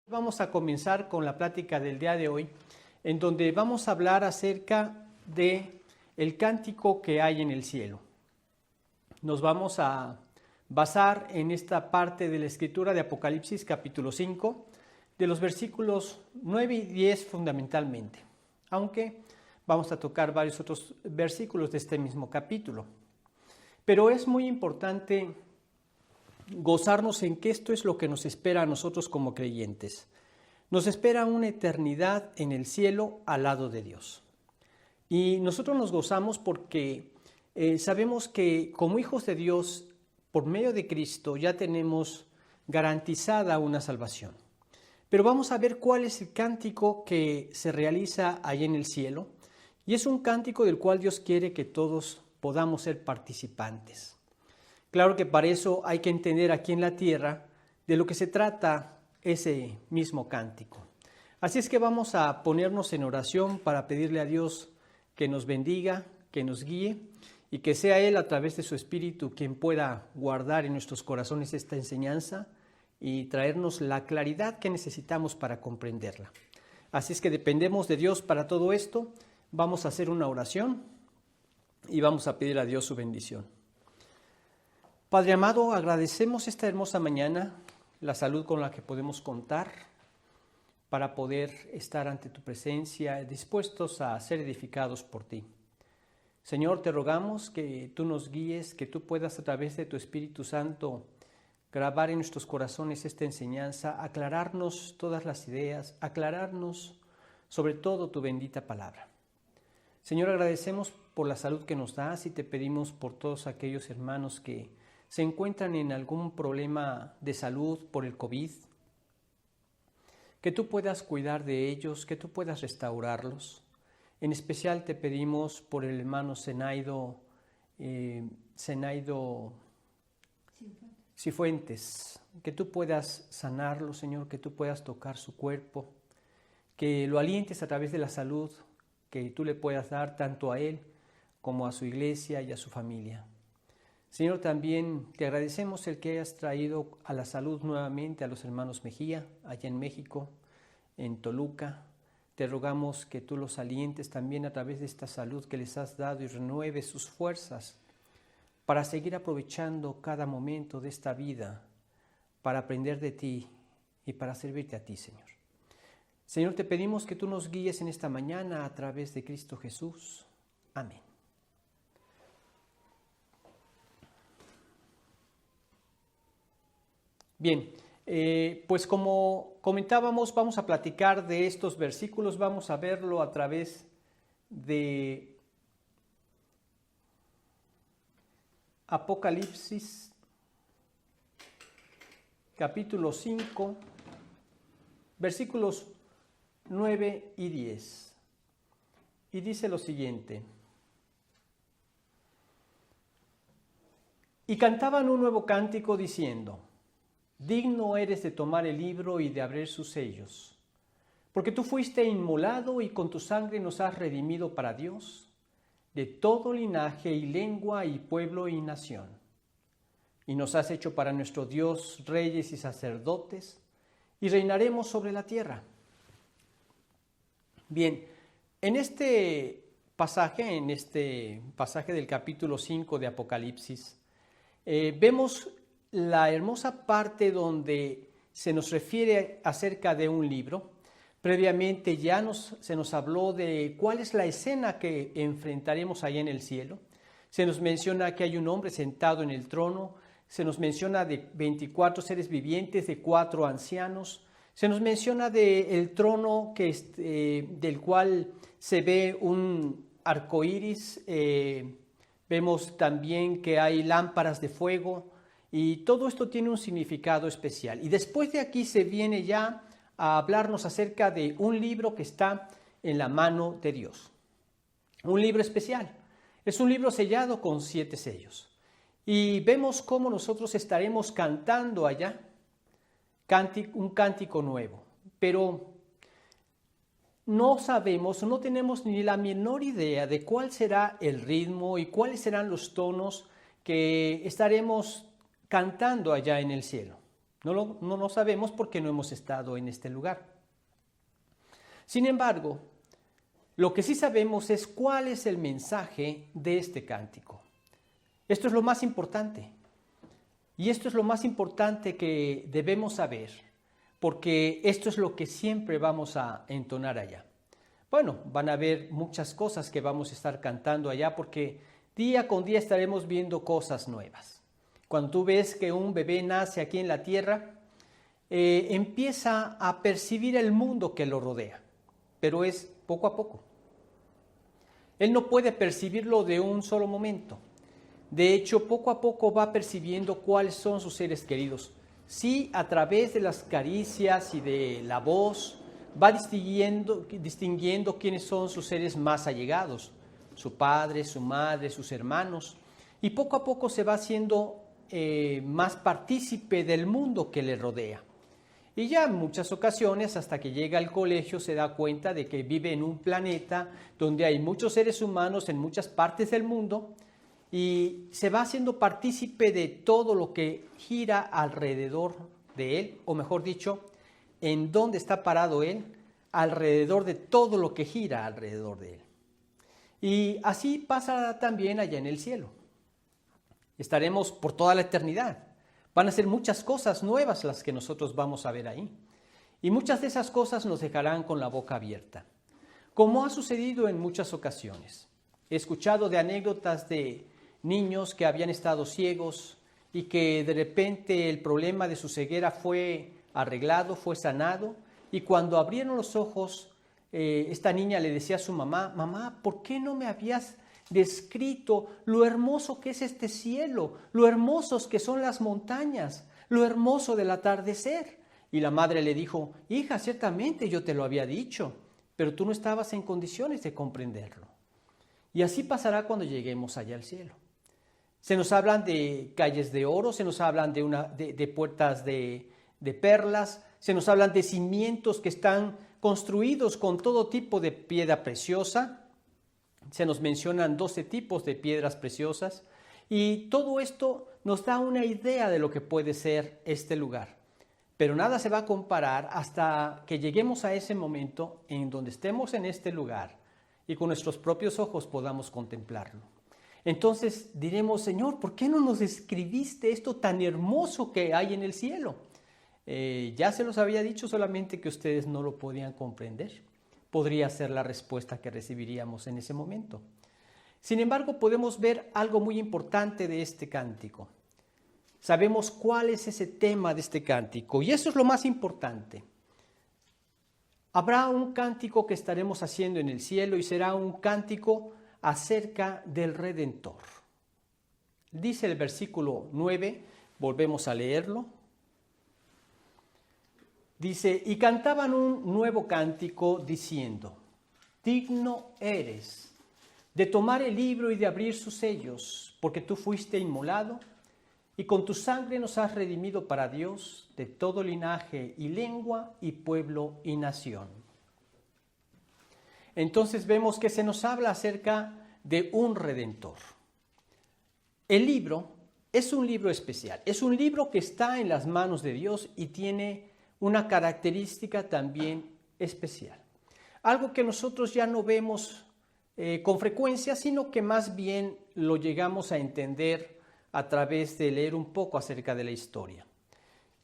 Vamos a comenzar con la plática del día de hoy, en donde vamos a hablar acerca de el cántico que hay en el cielo. Nos vamos a basar en esta parte de la escritura de Apocalipsis capítulo 5, de los versículos 9 y 10 fundamentalmente, aunque vamos a tocar varios otros versículos de este mismo capítulo. Pero es muy importante gozarnos en que esto es lo que nos espera a nosotros como creyentes. Nos espera una eternidad en el cielo al lado de Dios. Y nosotros nos gozamos porque sabemos que como hijos de Dios, por medio de Cristo, ya tenemos garantizada una salvación. Pero vamos a ver cuál es el cántico que se realiza ahí en el cielo. Y es un cántico del cual Dios quiere que todos podamos ser participantes. Claro que para eso hay que entender aquí en la tierra de lo que se trata ese mismo cántico. Así es que vamos a ponernos en oración para pedirle a Dios que nos bendiga, que nos guíe y que sea Él a través de su Espíritu quien pueda guardar en nuestros corazones esta enseñanza y traernos la claridad que necesitamos para comprenderla. Así es que dependemos de Dios para todo esto. Vamos a hacer una oración y vamos a pedir a Dios su bendición. Padre amado, agradecemos esta hermosa mañana, la salud con la que podemos contar para poder estar ante tu presencia, dispuestos a ser edificados por ti. Señor, te rogamos que tú nos guíes, que tú puedas a través de tu Espíritu Santo grabar en nuestros corazones esta enseñanza, aclararnos todas las ideas, aclararnos sobre todo tu bendita palabra. Señor, agradecemos por la salud que nos das y te pedimos por todos aquellos hermanos que se encuentran en algún problema de salud por el COVID, que tú puedas cuidar de ellos, que tú puedas restaurarlos. En especial te pedimos por el hermano Zenaido Cifuentes, que tú puedas sanarlo, Señor, que tú puedas tocar su cuerpo, que lo alientes a través de la salud que tú le puedas dar tanto a él como a su iglesia y a su familia. Señor, también te agradecemos el que hayas traído a la salud nuevamente a los hermanos Mejía, allá en México, en Toluca. Te rogamos que tú los alientes también a través de esta salud que les has dado y renueves sus fuerzas para seguir aprovechando cada momento de esta vida, para aprender de ti y para servirte a ti, Señor. Señor, te pedimos que tú nos guíes en esta mañana a través de Cristo Jesús. Amén. Bien, pues como comentábamos, vamos a platicar de estos versículos, vamos a verlo a través de Apocalipsis, capítulo 5, versículos 9 y 10. Y dice lo siguiente: y cantaban un nuevo cántico diciendo: digno eres de tomar el libro y de abrir sus sellos, porque tú fuiste inmolado y con tu sangre nos has redimido para Dios, de todo linaje y lengua y pueblo y nación. Y nos has hecho para nuestro Dios reyes y sacerdotes, y reinaremos sobre la tierra. Bien, en este pasaje del capítulo 5 de Apocalipsis, vemos la hermosa parte donde se nos refiere acerca de un libro. Previamente ya se nos habló de cuál es la escena que enfrentaremos allá en el cielo. Se nos menciona que hay un hombre sentado en el trono, se nos menciona de 24 seres vivientes, de 4 ancianos, se nos menciona del trono del cual se ve un arco iris, vemos también que hay lámparas de fuego, y todo esto tiene un significado especial. Y después de aquí se viene ya a hablarnos acerca de un libro que está en la mano de Dios. Un libro especial. Es un libro sellado con 7 sellos. Y vemos cómo nosotros estaremos cantando allá un cántico nuevo. Pero no sabemos, no tenemos ni la menor idea de cuál será el ritmo y cuáles serán los tonos que estaremos cantando allá en el cielo. No lo sabemos porque no hemos estado en este lugar. Sin embargo, lo que sí sabemos es cuál es el mensaje de este cántico. Esto es lo más importante. Y esto es lo más importante que debemos saber, porque esto es lo que siempre vamos a entonar allá. Bueno, van a haber muchas cosas que vamos a estar cantando allá, porque día con día estaremos viendo cosas nuevas. Cuando tú ves que un bebé nace aquí en la tierra, empieza a percibir el mundo que lo rodea, pero es poco a poco. Él no puede percibirlo de un solo momento. De hecho, poco a poco va percibiendo cuáles son sus seres queridos. Sí, a través de las caricias y de la voz, va distinguiendo quiénes son sus seres más allegados, su padre, su madre, sus hermanos. Y poco a poco se va haciendo más partícipe del mundo que le rodea. Y ya en muchas ocasiones, hasta que llega al colegio, se da cuenta de que vive en un planeta donde hay muchos seres humanos en muchas partes del mundo, y se va haciendo partícipe de todo lo que gira alrededor de él, o mejor dicho, en dónde está parado él, alrededor de todo lo que gira alrededor de él. Y así pasa también allá en el cielo. Estaremos por toda la eternidad. Van a ser muchas cosas nuevas las que nosotros vamos a ver ahí. Y muchas de esas cosas nos dejarán con la boca abierta, como ha sucedido en muchas ocasiones. He escuchado de anécdotas de niños que habían estado ciegos y que de repente el problema de su ceguera fue arreglado, fue sanado, y cuando abrieron los ojos, esta niña le decía a su mamá: mamá, ¿por qué no me habías descrito lo hermoso que es este cielo, lo hermosos que son las montañas, lo hermoso del atardecer? Y la madre le dijo: hija, ciertamente yo te lo había dicho, pero tú no estabas en condiciones de comprenderlo. Y así pasará cuando lleguemos allá al cielo. Se nos hablan de calles de oro, se nos hablan de puertas de perlas, se nos hablan de cimientos que están construidos con todo tipo de piedra preciosa. Se nos mencionan 12 tipos de piedras preciosas, y todo esto nos da una idea de lo que puede ser este lugar. Pero nada se va a comparar hasta que lleguemos a ese momento en donde estemos en este lugar y con nuestros propios ojos podamos contemplarlo. Entonces diremos: Señor, ¿por qué no nos describiste esto tan hermoso que hay en el cielo? Ya se los había dicho, solamente que ustedes no lo podían comprender. Podría ser la respuesta que recibiríamos en ese momento. Sin embargo, podemos ver algo muy importante de este cántico. Sabemos cuál es ese tema de este cántico, y eso es lo más importante. Habrá un cántico que estaremos haciendo en el cielo, y será un cántico acerca del Redentor. Dice el versículo 9, volvemos a leerlo. Dice: y cantaban un nuevo cántico diciendo: digno eres de tomar el libro y de abrir sus sellos, porque tú fuiste inmolado, y con tu sangre nos has redimido para Dios de todo linaje y lengua y pueblo y nación. Entonces vemos que se nos habla acerca de un Redentor. El libro es un libro especial, es un libro que está en las manos de Dios y tiene una característica también especial. Algo que nosotros ya no vemos con frecuencia, sino que más bien lo llegamos a entender a través de leer un poco acerca de la historia.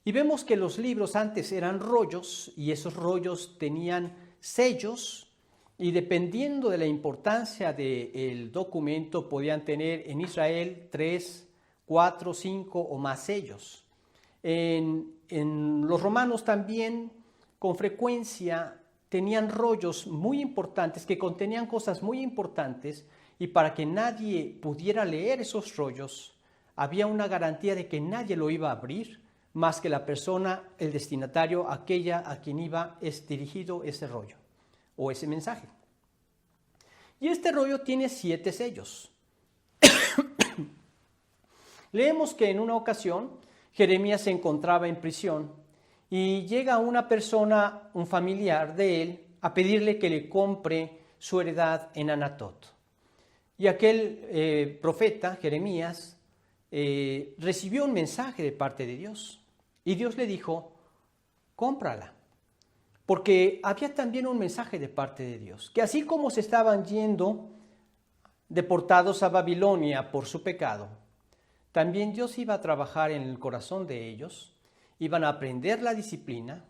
Y vemos que los libros antes eran rollos, y esos rollos tenían sellos, y dependiendo de la importancia del documento podían tener en Israel 3, 4, 5 o más sellos. En los romanos también con frecuencia tenían rollos muy importantes que contenían cosas muy importantes, y para que nadie pudiera leer esos rollos había una garantía de que nadie lo iba a abrir más que la persona, el destinatario, aquella a quien iba dirigido ese rollo o ese mensaje. Y este rollo tiene 7 sellos. Leemos que en una ocasión Jeremías se encontraba en prisión y llega una persona, un familiar de él, a pedirle que le compre su heredad en Anatot. Y aquel profeta, Jeremías, recibió un mensaje de parte de Dios. Y Dios le dijo, cómprala. Porque había también un mensaje de parte de Dios, que así como se estaban yendo deportados a Babilonia por su pecado, también Dios iba a trabajar en el corazón de ellos, iban a aprender la disciplina,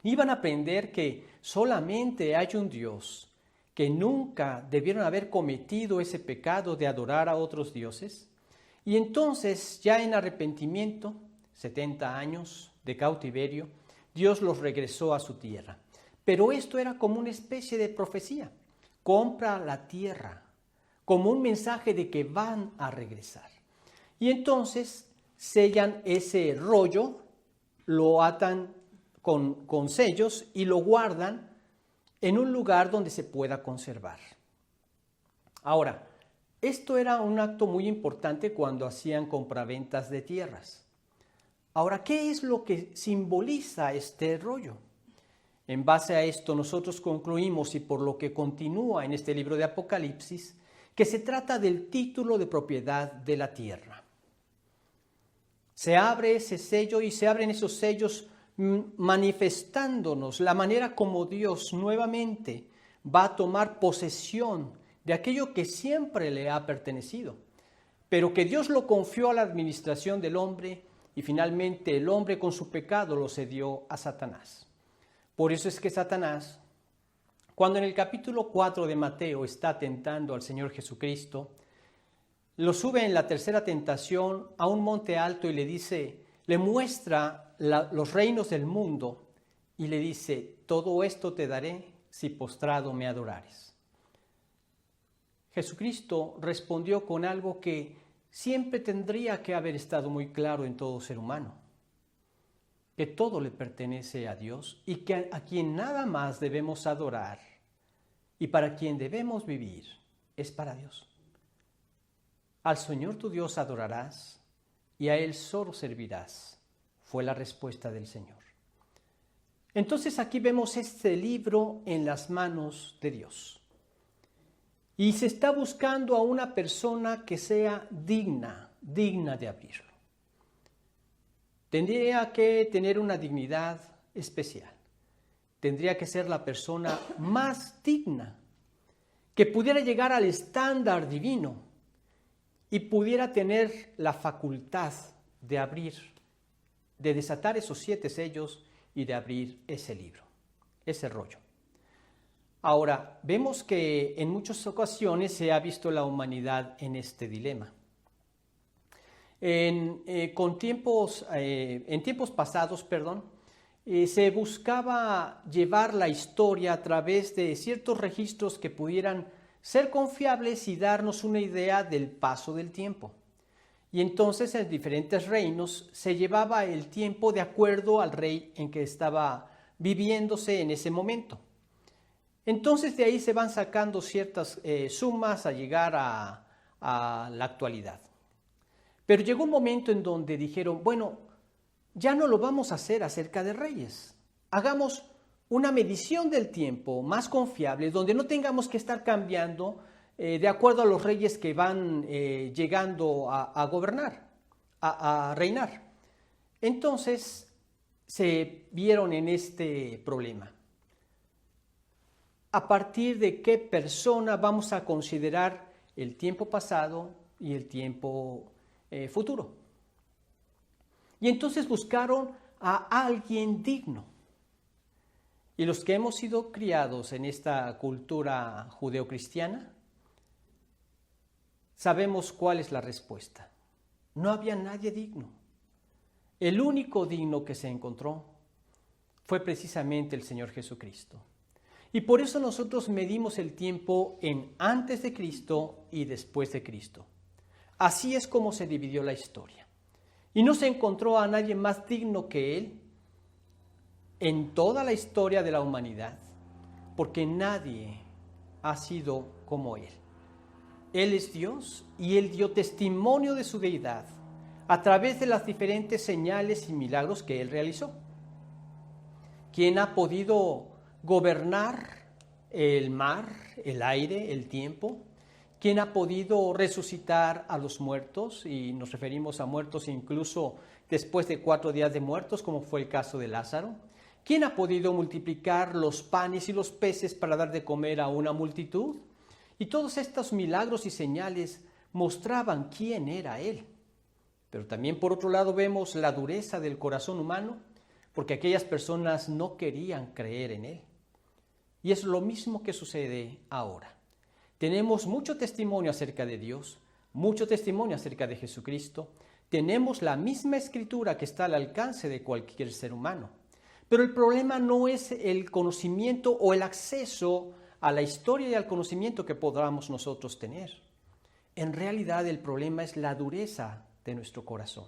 iban a aprender que solamente hay un Dios, que nunca debieron haber cometido ese pecado de adorar a otros dioses, y entonces ya en arrepentimiento, 70 años de cautiverio, Dios los regresó a su tierra. Pero esto era como una especie de profecía, compra la tierra, como un mensaje de que van a regresar. Y entonces sellan ese rollo, lo atan con sellos y lo guardan en un lugar donde se pueda conservar. Ahora, esto era un acto muy importante cuando hacían compraventas de tierras. Ahora, ¿qué es lo que simboliza este rollo? En base a esto nosotros concluimos, y por lo que continúa en este libro de Apocalipsis, que se trata del título de propiedad de la tierra. Se abre ese sello y se abren esos sellos manifestándonos la manera como Dios nuevamente va a tomar posesión de aquello que siempre le ha pertenecido, pero que Dios lo confió a la administración del hombre y finalmente el hombre con su pecado lo cedió a Satanás. Por eso es que Satanás, cuando en el capítulo 4 de Mateo está tentando al Señor Jesucristo, lo sube en la tercera tentación a un monte alto y le muestra los reinos del mundo y le dice, todo esto te daré si postrado me adorares. Jesucristo respondió con algo que siempre tendría que haber estado muy claro en todo ser humano, que todo le pertenece a Dios y que a quien nada más debemos adorar y para quien debemos vivir es para Dios. Al Señor tu Dios adorarás y a Él solo servirás, fue la respuesta del Señor. Entonces aquí vemos este libro en las manos de Dios. Y se está buscando a una persona que sea digna de abrirlo. Tendría que tener una dignidad especial. Tendría que ser la persona más digna, que pudiera llegar al estándar divino y pudiera tener la facultad de abrir, de desatar esos 7 sellos y de abrir ese libro, ese rollo. Ahora, vemos que en muchas ocasiones se ha visto la humanidad en este dilema. En tiempos pasados, se buscaba llevar la historia a través de ciertos registros que pudieran ser confiables y darnos una idea del paso del tiempo. Y entonces en diferentes reinos se llevaba el tiempo de acuerdo al rey en que estaba viviéndose en ese momento. Entonces de ahí se van sacando ciertas sumas a llegar a la actualidad. Pero llegó un momento en donde dijeron, bueno, ya no lo vamos a hacer acerca de reyes. Hagamos una medición del tiempo más confiable, donde no tengamos que estar cambiando de acuerdo a los reyes que van llegando a gobernar, a reinar. Entonces se vieron en este problema. ¿A partir de qué persona vamos a considerar el tiempo pasado y el tiempo futuro? Y entonces buscaron a alguien digno. Y los que hemos sido criados en esta cultura judeocristiana, sabemos cuál es la respuesta. No había nadie digno. El único digno que se encontró fue precisamente el Señor Jesucristo. Y por eso nosotros medimos el tiempo en antes de Cristo y después de Cristo. Así es como se dividió la historia. Y no se encontró a nadie más digno que Él en toda la historia de la humanidad, porque nadie ha sido como Él. Él es Dios y Él dio testimonio de su deidad a través de las diferentes señales y milagros que Él realizó. ¿Quién ha podido gobernar el mar, el aire, el tiempo? ¿Quién ha podido resucitar a los muertos? Y nos referimos a muertos incluso después de 4 días de muertos, como fue el caso de Lázaro. ¿Quién ha podido multiplicar los panes y los peces para dar de comer a una multitud? Y todos estos milagros y señales mostraban quién era Él. Pero también por otro lado vemos la dureza del corazón humano, porque aquellas personas no querían creer en Él. Y es lo mismo que sucede ahora. Tenemos mucho testimonio acerca de Dios, mucho testimonio acerca de Jesucristo. Tenemos la misma escritura que está al alcance de cualquier ser humano. Pero el problema no es el conocimiento o el acceso a la historia y al conocimiento que podamos nosotros tener. En realidad el problema es la dureza de nuestro corazón.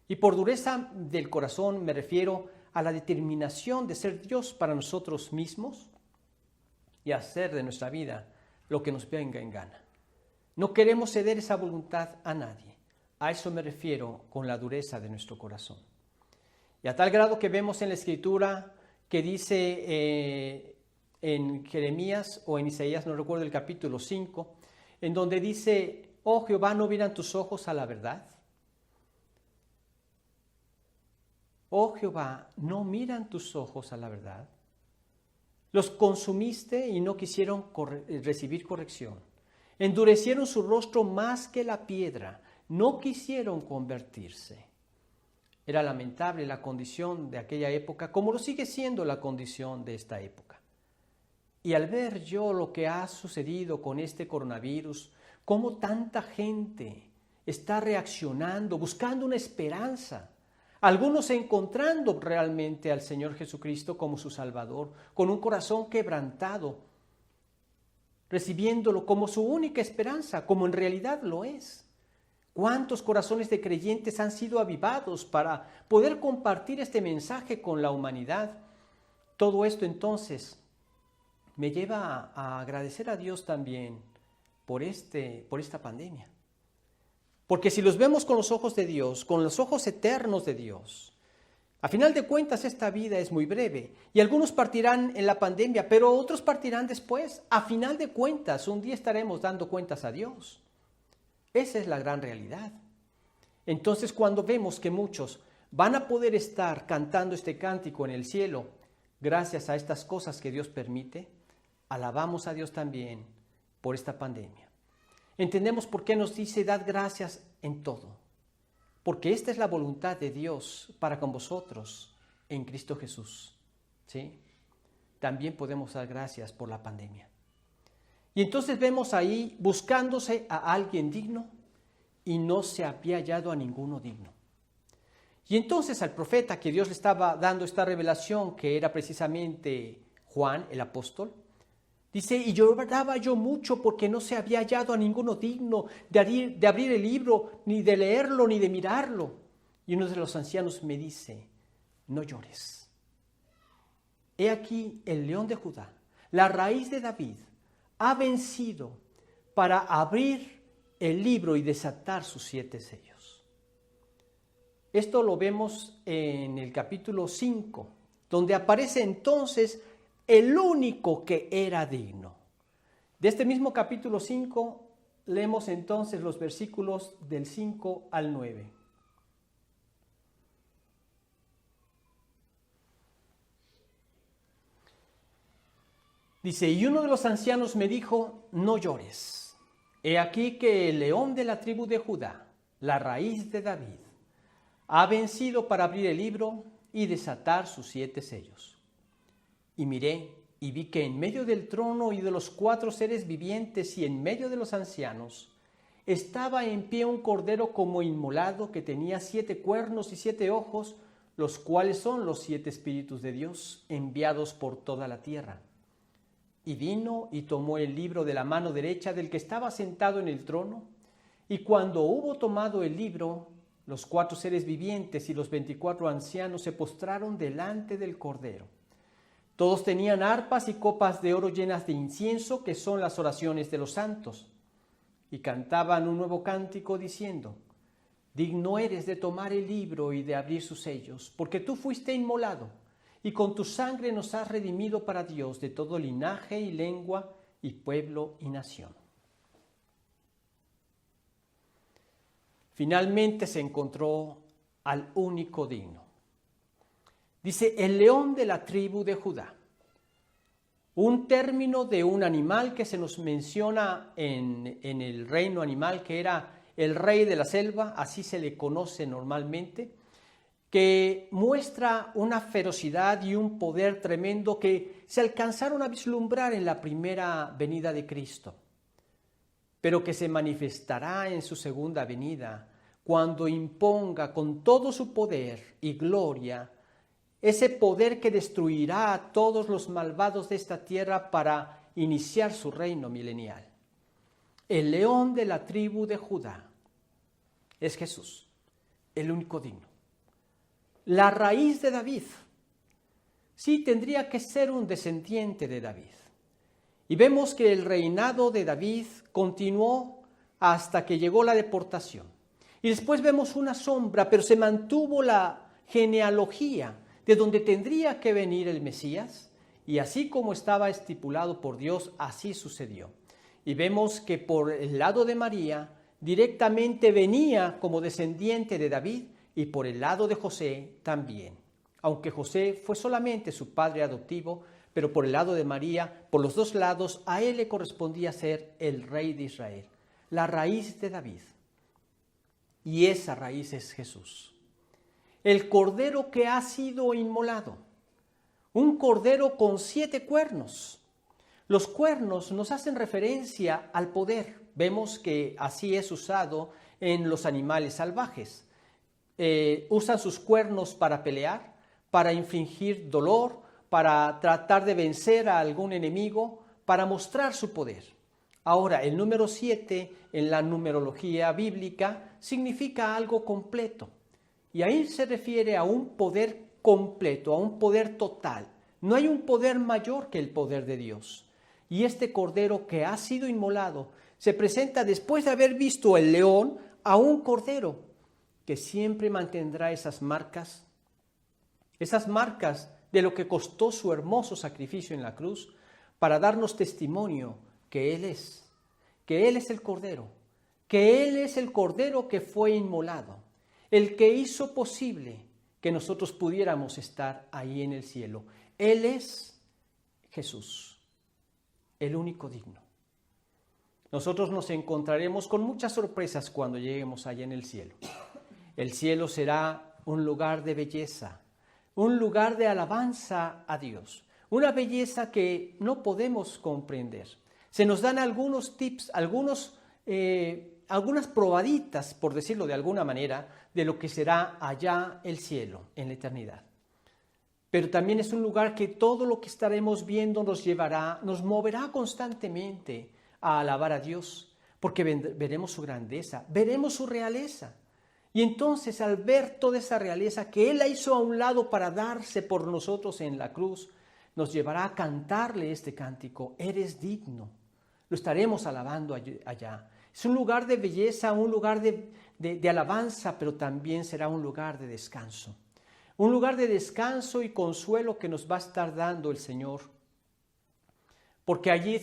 Y por dureza del corazón me refiero a la determinación de ser Dios para nosotros mismos y hacer de nuestra vida lo que nos venga en gana. No queremos ceder esa voluntad a nadie. A eso me refiero con la dureza de nuestro corazón. Y a tal grado que vemos en la Escritura que dice en Jeremías o en Isaías, no recuerdo el capítulo 5, en donde dice: oh Jehová, ¿no miran tus ojos a la verdad? Oh Jehová, ¿no miran tus ojos a la verdad? Los consumiste y no quisieron recibir corrección. Endurecieron su rostro más que la piedra, no quisieron convertirse. Era lamentable la condición de aquella época, como lo sigue siendo la condición de esta época. Y al ver yo lo que ha sucedido con este coronavirus, cómo tanta gente está reaccionando, buscando una esperanza, algunos encontrando realmente al Señor Jesucristo como su Salvador, con un corazón quebrantado, recibiéndolo como su única esperanza, como en realidad lo es. ¿Cuántos corazones de creyentes han sido avivados para poder compartir este mensaje con la humanidad? Todo esto entonces me lleva a agradecer a Dios también por esta pandemia. Porque si los vemos con los ojos de Dios, con los ojos eternos de Dios, a final de cuentas esta vida es muy breve y algunos partirán en la pandemia, pero otros partirán después. A final de cuentas, un día estaremos dando cuentas a Dios. Esa es la gran realidad. Entonces, cuando vemos que muchos van a poder estar cantando este cántico en el cielo, gracias a estas cosas que Dios permite, alabamos a Dios también por esta pandemia. Entendemos por qué nos dice: dad gracias en todo, porque esta es la voluntad de Dios para con vosotros en Cristo Jesús. ¿Sí? También podemos dar gracias por la pandemia. Y entonces vemos ahí buscándose a alguien digno y no se había hallado a ninguno digno. Y entonces al profeta que Dios le estaba dando esta revelación, que era precisamente Juan el apóstol, dice: y lloraba yo mucho porque no se había hallado a ninguno digno de abrir el libro, ni de leerlo, ni de mirarlo. Y uno de los ancianos me dice: no llores. He aquí el león de Judá, la raíz de David, ha vencido para abrir el libro y desatar sus 7 sellos. Esto lo vemos en el capítulo 5, donde aparece entonces el único que era digno. De este mismo capítulo 5 leemos entonces los versículos del 5 al 9. Dice: y uno de los ancianos me dijo: no llores. He aquí que el león de la tribu de Judá, la raíz de David, ha vencido para abrir el libro y desatar sus 7 sellos. Y miré y vi que en medio del trono y de los 4 seres vivientes y en medio de los ancianos estaba en pie un cordero como inmolado que tenía 7 cuernos y 7 ojos, los cuales son los 7 espíritus de Dios enviados por toda la tierra. Y vino y tomó el libro de la mano derecha del que estaba sentado en el trono, y cuando hubo tomado el libro, los 4 seres vivientes y los 24 ancianos se postraron delante del cordero. Todos tenían arpas y copas de oro llenas de incienso, que son las oraciones de los santos, y cantaban un nuevo cántico diciendo: digno eres de tomar el libro y de abrir sus sellos, porque tú fuiste inmolado, y con tu sangre nos has redimido para Dios de todo linaje y lengua y pueblo y nación. finalmente se encontró al único digno. Dice, el león de la tribu de Judá. Un término de un animal que se nos menciona en el reino animal, que era el rey de la selva, así se le conoce normalmente, que muestra una ferocidad y un poder tremendo que se alcanzaron a vislumbrar en la primera venida de Cristo, pero que se manifestará en su segunda venida, cuando imponga con todo su poder y gloria ese poder que destruirá a todos los malvados de esta tierra para iniciar su reino milenial. El león de la tribu de Judá es Jesús, el único digno. La raíz de David. Sí, tendría que ser un descendiente de David. Y vemos que el reinado de David continuó hasta que llegó la deportación. Y después vemos una sombra, pero se mantuvo la genealogía de donde tendría que venir el Mesías, y así como estaba estipulado por Dios, así sucedió. Y vemos que por el lado de María, directamente venía como descendiente de David, y por el lado de José también. Aunque José fue solamente su padre adoptivo, pero por el lado de María, por los dos lados, a él le correspondía ser el rey de Israel, la raíz de David. Y esa raíz es Jesús. El cordero que ha sido inmolado, un cordero con 7 cuernos. Los cuernos nos hacen referencia al poder. Vemos que así es usado en los animales salvajes. Usan sus cuernos para pelear, para infligir dolor, para tratar de vencer a algún enemigo, para mostrar su poder. Ahora, el número 7 en la numerología bíblica significa algo completo. Y ahí se refiere a un poder completo, a un poder total. No hay un poder mayor que el poder de Dios. Y este cordero que ha sido inmolado se presenta después de haber visto el león a un cordero que siempre mantendrá esas marcas de lo que costó su hermoso sacrificio en la cruz para darnos testimonio que Él es el cordero, que Él es el cordero que fue inmolado, el que hizo posible que nosotros pudiéramos estar ahí en el cielo. Él es Jesús, el único digno. Nosotros nos encontraremos con muchas sorpresas cuando lleguemos allá en el cielo. El cielo será un lugar de belleza, un lugar de alabanza a Dios, una belleza que no podemos comprender. Se nos dan algunos tips, algunas probaditas, por decirlo de alguna manera, de lo que será allá el cielo, en la eternidad. Pero también es un lugar que todo lo que estaremos viendo nos moverá constantemente a alabar a Dios, porque veremos su grandeza, veremos su realeza. Y entonces, al ver toda esa realeza que Él la hizo a un lado para darse por nosotros en la cruz, nos llevará a cantarle este cántico: eres digno. Lo estaremos alabando allá. Es un lugar de belleza, un lugar de alabanza, pero también será un lugar de descanso. Un lugar de descanso y consuelo que nos va a estar dando el Señor. Porque allí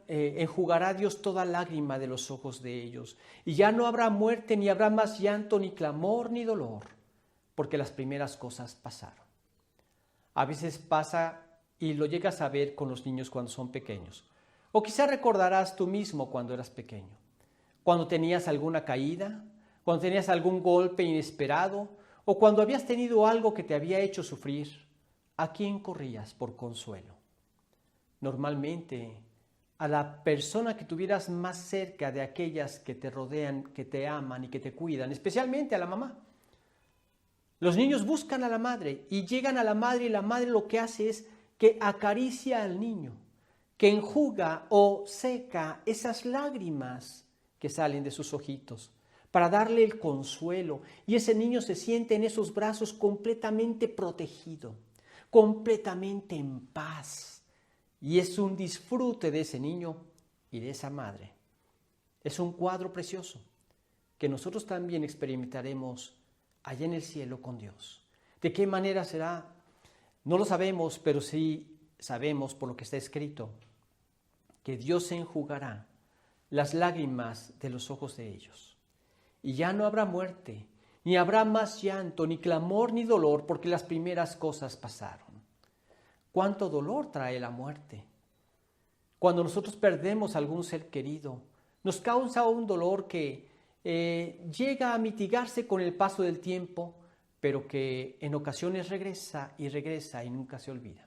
enjugará Dios toda lágrima de los ojos de ellos. Y ya no habrá muerte, ni habrá más llanto, ni clamor, ni dolor, porque las primeras cosas pasaron. A veces pasa, y lo llegas a ver con los niños cuando son pequeños. O quizás recordarás tú mismo cuando eras pequeño. Cuando tenías alguna caída, cuando tenías algún golpe inesperado, o cuando habías tenido algo que te había hecho sufrir, ¿a quién corrías por consuelo? Normalmente a la persona que tuvieras más cerca de aquellas que te rodean, que te aman y que te cuidan, especialmente a la mamá. Los niños buscan a la madre y llegan a la madre, y la madre lo que hace es que acaricia al niño, que enjuga o seca esas lágrimas que salen de sus ojitos, para darle el consuelo, y ese niño se siente en esos brazos completamente protegido, completamente en paz, y es un disfrute de ese niño y de esa madre. Es un cuadro precioso que nosotros también experimentaremos allá en el cielo con Dios. ¿De qué manera será? No lo sabemos, pero sí sabemos por lo que está escrito, que Dios se enjugará las lágrimas de los ojos de ellos. y ya no habrá muerte, ni habrá más llanto, ni clamor, ni dolor, porque las primeras cosas pasaron. ¿Cuánto dolor trae la muerte? Cuando nosotros perdemos algún ser querido, nos causa un dolor que llega a mitigarse con el paso del tiempo, pero que en ocasiones regresa y nunca se olvida.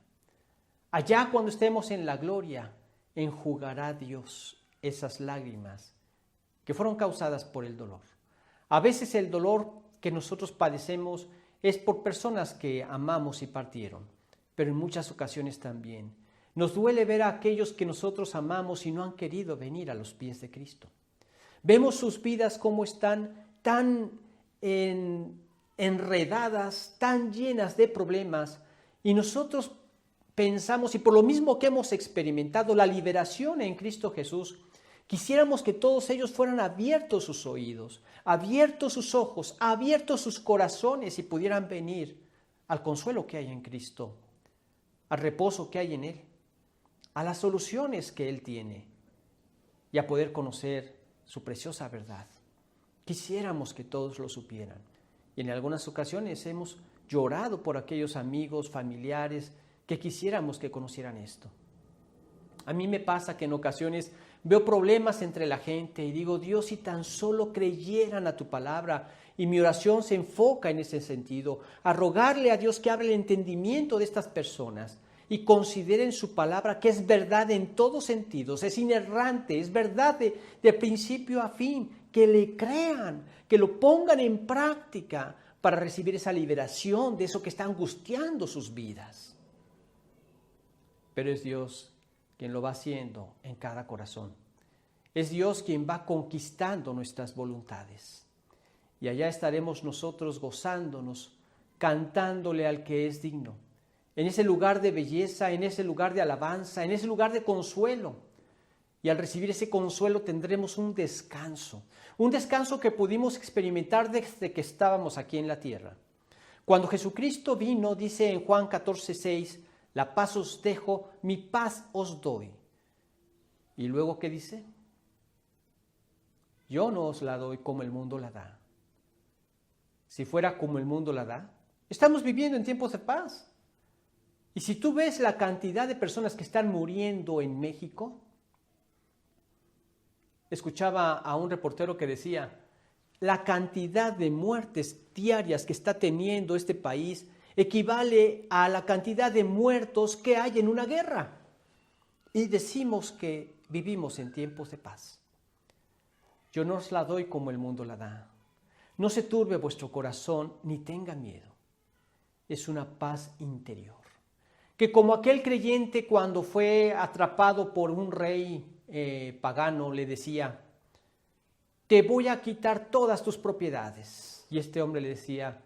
Allá cuando estemos en la gloria, enjugará Dios esas lágrimas que fueron causadas por el dolor. A veces el dolor que nosotros padecemos es por personas que amamos y partieron, pero en muchas ocasiones también nos duele ver a aquellos que nosotros amamos y no han querido venir a los pies de Cristo. Vemos sus vidas como están tan enredadas, tan llenas de problemas, y nosotros pensamos, y por lo mismo que hemos experimentado la liberación en Cristo Jesús, quisiéramos que todos ellos fueran abiertos sus oídos, abiertos sus ojos, abiertos sus corazones y pudieran venir al consuelo que hay en Cristo, al reposo que hay en Él, a las soluciones que Él tiene y a poder conocer su preciosa verdad. Quisiéramos que todos lo supieran. Y en algunas ocasiones hemos llorado por aquellos amigos, familiares, que quisiéramos que conocieran esto. A mí me pasa que en ocasiones veo problemas entre la gente y digo, Dios, si tan solo creyeran a tu palabra, y mi oración se enfoca en ese sentido, a rogarle a Dios que abra el entendimiento de estas personas y consideren su palabra, que es verdad en todos sentidos, es inerrante, es verdad de principio a fin, que le crean, que lo pongan en práctica para recibir esa liberación de eso que está angustiando sus vidas. Pero es Dios quien lo va haciendo en cada corazón. Es Dios quien va conquistando nuestras voluntades. Y allá estaremos nosotros gozándonos, cantándole al que es digno, en ese lugar de belleza, en ese lugar de alabanza, en ese lugar de consuelo. Y al recibir ese consuelo tendremos un descanso que pudimos experimentar desde que estábamos aquí en la tierra. Cuando Jesucristo vino, dice en Juan 14:6, la paz os dejo, mi paz os doy. Y luego, ¿qué dice? Yo no os la doy como el mundo la da. Si fuera como el mundo la da, estamos viviendo en tiempos de paz. Y si tú ves la cantidad de personas que están muriendo en México, escuchaba a un reportero que decía, la cantidad de muertes diarias que está teniendo este país equivale a la cantidad de muertos que hay en una guerra. Y decimos que vivimos en tiempos de paz. Yo no os la doy como el mundo la da. No se turbe vuestro corazón ni tenga miedo. Es una paz interior. Que como aquel creyente cuando fue atrapado por un rey pagano le decía, te voy a quitar todas tus propiedades. Y este hombre le decía,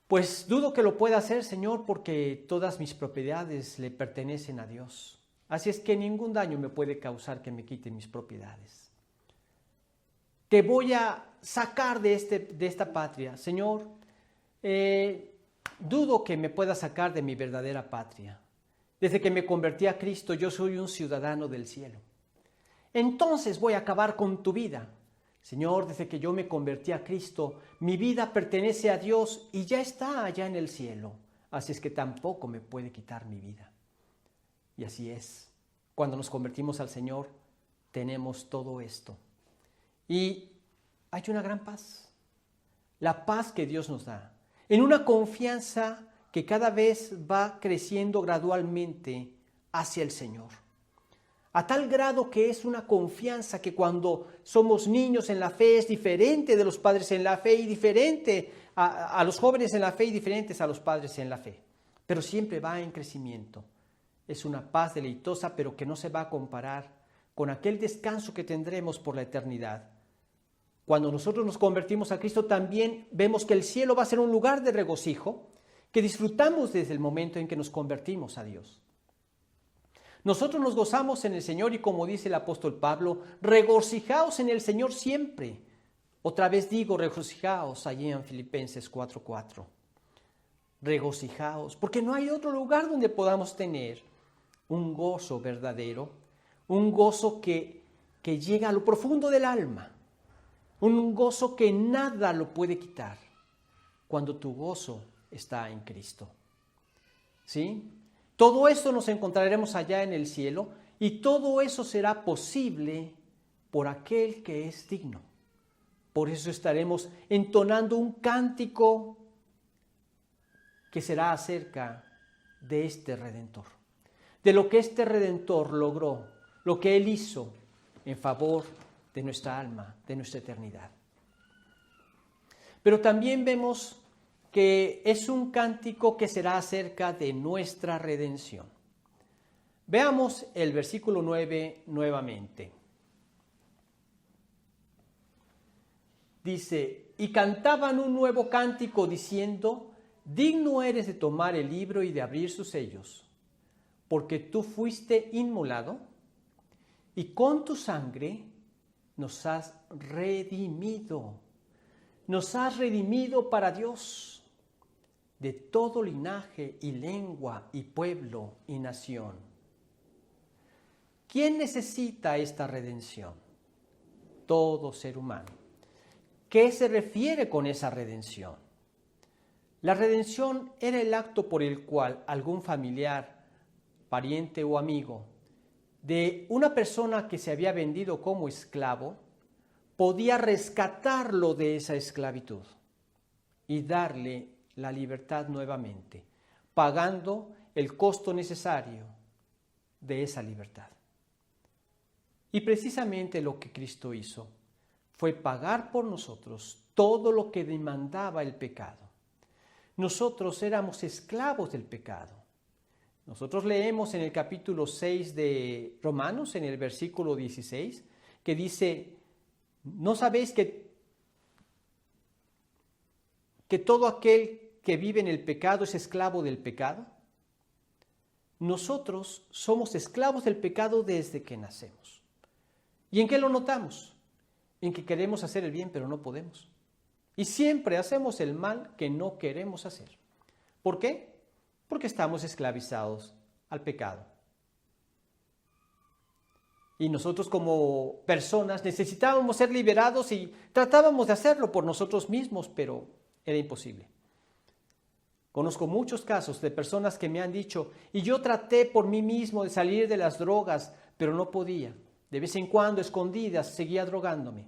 pues dudo que lo pueda hacer, Señor, porque todas mis propiedades le pertenecen a Dios. Así es que ningún daño me puede causar que me quiten mis propiedades. Te voy a sacar de esta patria, Señor. Dudo que me pueda sacar de mi verdadera patria. Desde que me convertí a Cristo, yo soy un ciudadano del cielo. Entonces voy a acabar con tu vida. Señor, desde que yo me convertí a Cristo, mi vida pertenece a Dios y ya está allá en el cielo. Así es que tampoco me puede quitar mi vida. Y así es. Cuando nos convertimos al Señor, tenemos todo esto. Y hay una gran paz. La paz que Dios nos da. En una confianza que cada vez va creciendo gradualmente hacia el Señor. A tal grado que es una confianza que cuando somos niños en la fe es diferente de los padres en la fe y diferente a los jóvenes en la fe y diferentes a los padres en la fe. Pero siempre va en crecimiento. Es una paz deleitosa, pero que no se va a comparar con aquel descanso que tendremos por la eternidad. Cuando nosotros nos convertimos a Cristo, también vemos que el cielo va a ser un lugar de regocijo que disfrutamos desde el momento en que nos convertimos a Dios. Nosotros nos gozamos en el Señor y como dice el apóstol Pablo, regocijaos en el Señor siempre. Otra vez digo, regocijaos allí en Filipenses 4:4. Regocijaos, porque no hay otro lugar donde podamos tener un gozo verdadero, un gozo que llega a lo profundo del alma. un gozo que nada lo puede quitar cuando tu gozo está en Cristo. ¿Sí? Todo eso nos encontraremos allá en el cielo y todo eso será posible por aquel que es digno. Por eso estaremos entonando un cántico que será acerca de este Redentor, de lo que este Redentor logró, lo que Él hizo en favor de nuestra alma, de nuestra eternidad. Pero también vemos que es un cántico que será acerca de nuestra redención. Veamos el versículo 9 nuevamente. Dice, y cantaban un nuevo cántico diciendo, digno eres de tomar el libro y de abrir sus sellos, porque tú fuiste inmolado y con tu sangre nos has redimido. Nos has redimido para Dios de todo linaje y lengua y pueblo y nación. ¿Quién necesita esta redención? Todo ser humano. ¿Qué se refiere con esa redención? La redención era el acto por el cual algún familiar, pariente o amigo de una persona que se había vendido como esclavo podía rescatarlo de esa esclavitud y darle la libertad nuevamente, pagando el costo necesario de esa libertad. Y precisamente lo que Cristo hizo fue pagar por nosotros todo lo que demandaba el pecado. Nosotros éramos esclavos del pecado. Nosotros leemos en el capítulo 6 de Romanos, en el versículo 16, que dice, ¿no sabéis que todo aquel que vive en el pecado es esclavo del pecado? Nosotros somos esclavos del pecado desde que nacemos. ¿Y en qué lo notamos? En que queremos hacer el bien, pero no podemos. Y siempre hacemos el mal que no queremos hacer. ¿Por qué? Porque estamos esclavizados al pecado. Y nosotros como personas necesitábamos ser liberados y tratábamos de hacerlo por nosotros mismos, pero era imposible. Conozco muchos casos de personas que me han dicho, y yo traté por mí mismo de salir de las drogas, pero no podía. De vez en cuando, escondidas, seguía drogándome.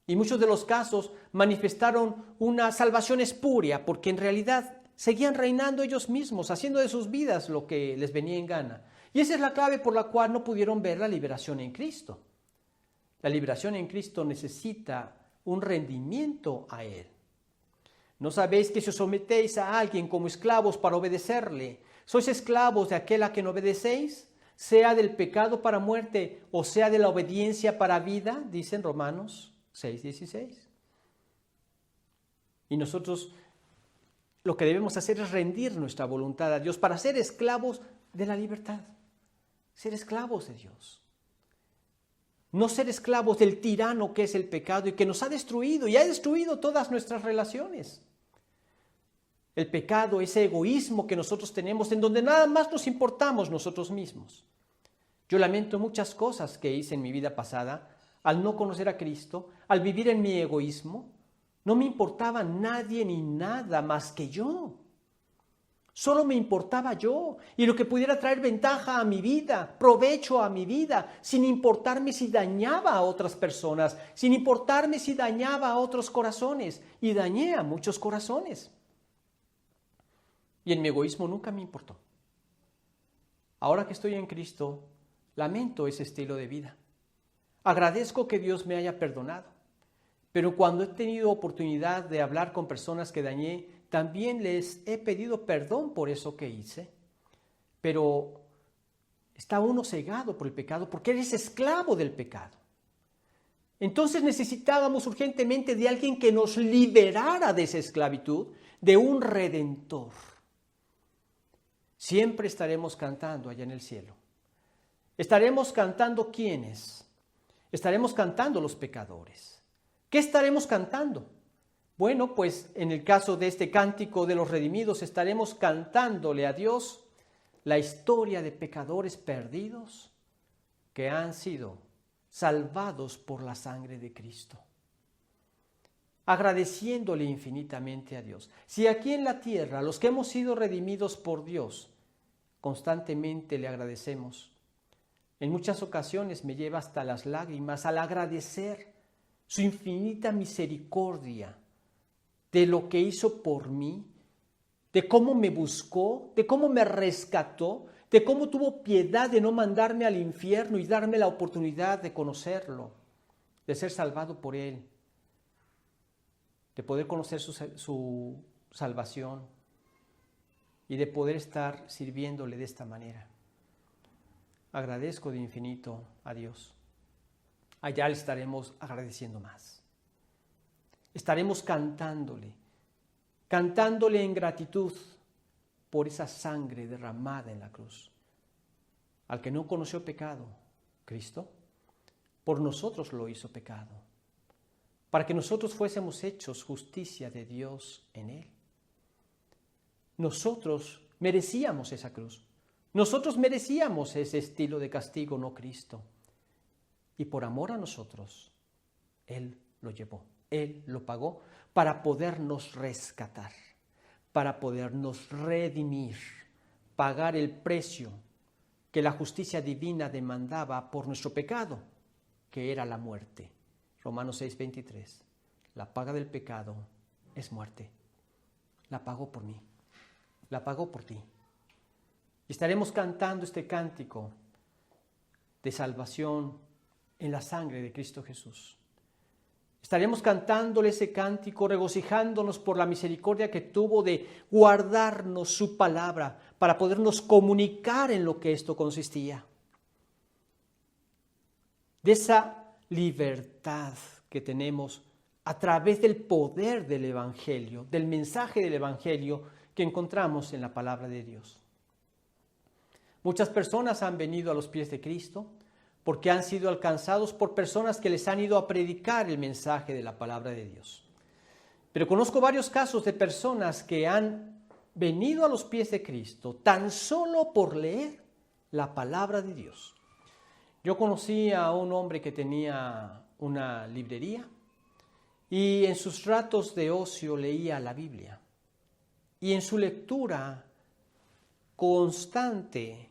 Y muchos de los casos manifestaron una salvación espuria, porque en realidad seguían reinando ellos mismos, haciendo de sus vidas lo que les venía en gana. Y esa es la clave por la cual no pudieron ver la liberación en Cristo. La liberación en Cristo necesita un rendimiento a Él. ¿No sabéis que si os sometéis a alguien como esclavos para obedecerle, sois esclavos de aquel a quien obedecéis? Sea del pecado para muerte o sea de la obediencia para vida, dicen Romanos 6:16. Y nosotros lo que debemos hacer es rendir nuestra voluntad a Dios para ser esclavos de la libertad. Ser esclavos de Dios. No ser esclavos del tirano que es el pecado y que nos ha destruido y ha destruido todas nuestras relaciones. El pecado, ese egoísmo que nosotros tenemos en donde nada más nos importamos nosotros mismos. Yo lamento muchas cosas que hice en mi vida pasada al no conocer a Cristo, al vivir en mi egoísmo. No me importaba nadie ni nada más que yo. Solo me importaba yo y lo que pudiera traer ventaja a mi vida, provecho a mi vida, sin importarme si dañaba a otras personas, sin importarme si dañaba a otros corazones. Y dañé a muchos corazones. Y en mi egoísmo nunca me importó. Ahora que estoy en Cristo, lamento ese estilo de vida. Agradezco que Dios me haya perdonado. Pero cuando he tenido oportunidad de hablar con personas que dañé, también les he pedido perdón por eso que hice. Pero está uno cegado por el pecado porque eres esclavo del pecado. Entonces necesitábamos urgentemente de alguien que nos liberara de esa esclavitud, de un redentor. Siempre estaremos cantando allá en el cielo. ¿Estaremos cantando quiénes? Estaremos cantando los pecadores. ¿Qué estaremos cantando? Bueno, pues en el caso de este cántico de los redimidos estaremos cantándole a Dios la historia de pecadores perdidos que han sido salvados por la sangre de Cristo, agradeciéndole infinitamente a Dios. Si aquí en la tierra, los que hemos sido redimidos por Dios, constantemente le agradecemos, en muchas ocasiones me lleva hasta las lágrimas al agradecer su infinita misericordia de lo que hizo por mí, de cómo me buscó, de cómo me rescató, de cómo tuvo piedad de no mandarme al infierno y darme la oportunidad de conocerlo, de ser salvado por Él, de poder conocer su salvación y de poder estar sirviéndole de esta manera. Agradezco de infinito a Dios. Allá le estaremos agradeciendo más. Estaremos cantándole en gratitud por esa sangre derramada en la cruz. Al que no conoció pecado, Cristo, por nosotros lo hizo pecado, para que nosotros fuésemos hechos justicia de Dios en Él. Nosotros merecíamos esa cruz. Nosotros merecíamos ese estilo de castigo, no Cristo. Y por amor a nosotros, Él lo llevó, Él lo pagó para podernos rescatar, para podernos redimir, pagar el precio que la justicia divina demandaba por nuestro pecado, que era la muerte. Romanos 6:23. La paga del pecado es muerte. La pagó por mí, la pagó por ti. Y estaremos cantando este cántico de salvación en la sangre de Cristo Jesús. Estaremos cantándole ese cántico, regocijándonos por la misericordia que tuvo de guardarnos su palabra para podernos comunicar en lo que esto consistía. De esa libertad que tenemos a través del poder del Evangelio, del mensaje del Evangelio que encontramos en la palabra de Dios. Muchas personas han venido a los pies de Cristo porque han sido alcanzados por personas que les han ido a predicar el mensaje de la palabra de Dios. Pero conozco varios casos de personas que han venido a los pies de Cristo tan solo por leer la palabra de Dios. Yo conocí a un hombre que tenía una librería y en sus ratos de ocio leía la Biblia. Y en su lectura constante,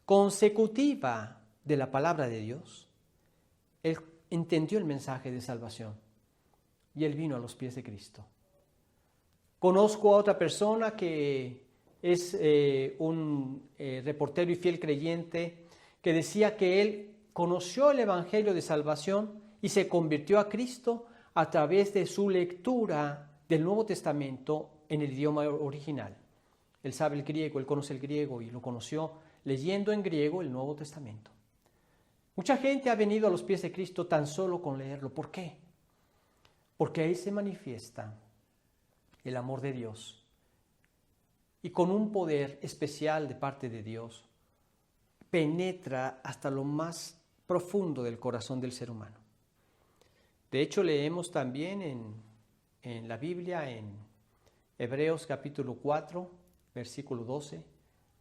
consecutiva de la palabra de Dios, él entendió el mensaje de salvación y él vino a los pies de Cristo. Conozco a otra persona que es un reportero y fiel creyente que decía que él conoció el Evangelio de salvación y se convirtió a Cristo a través de su lectura del Nuevo Testamento en el idioma original. Él sabe el griego, él conoce el griego y lo conoció leyendo en griego el Nuevo Testamento. Mucha gente ha venido a los pies de Cristo tan solo con leerlo. ¿Por qué? Porque ahí se manifiesta el amor de Dios y con un poder especial de parte de Dios penetra hasta lo más profundo del corazón del ser humano. De hecho, leemos también en la Biblia, en Hebreos capítulo 4, versículo 12,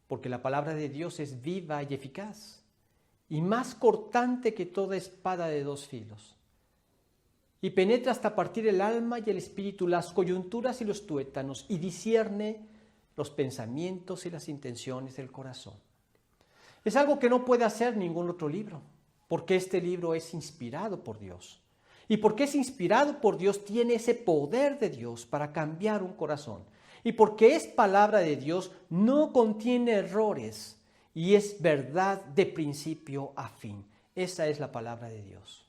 porque la palabra de Dios es viva y eficaz y más cortante que toda espada de dos filos, y penetra hasta partir el alma y el espíritu, las coyunturas y los tuétanos, y discierne los pensamientos y las intenciones del corazón. Es algo que no puede hacer ningún otro libro, porque este libro es inspirado por Dios. Y porque es inspirado por Dios, tiene ese poder de Dios para cambiar un corazón. Y porque es palabra de Dios, no contiene errores y es verdad de principio a fin. Esa es la palabra de Dios.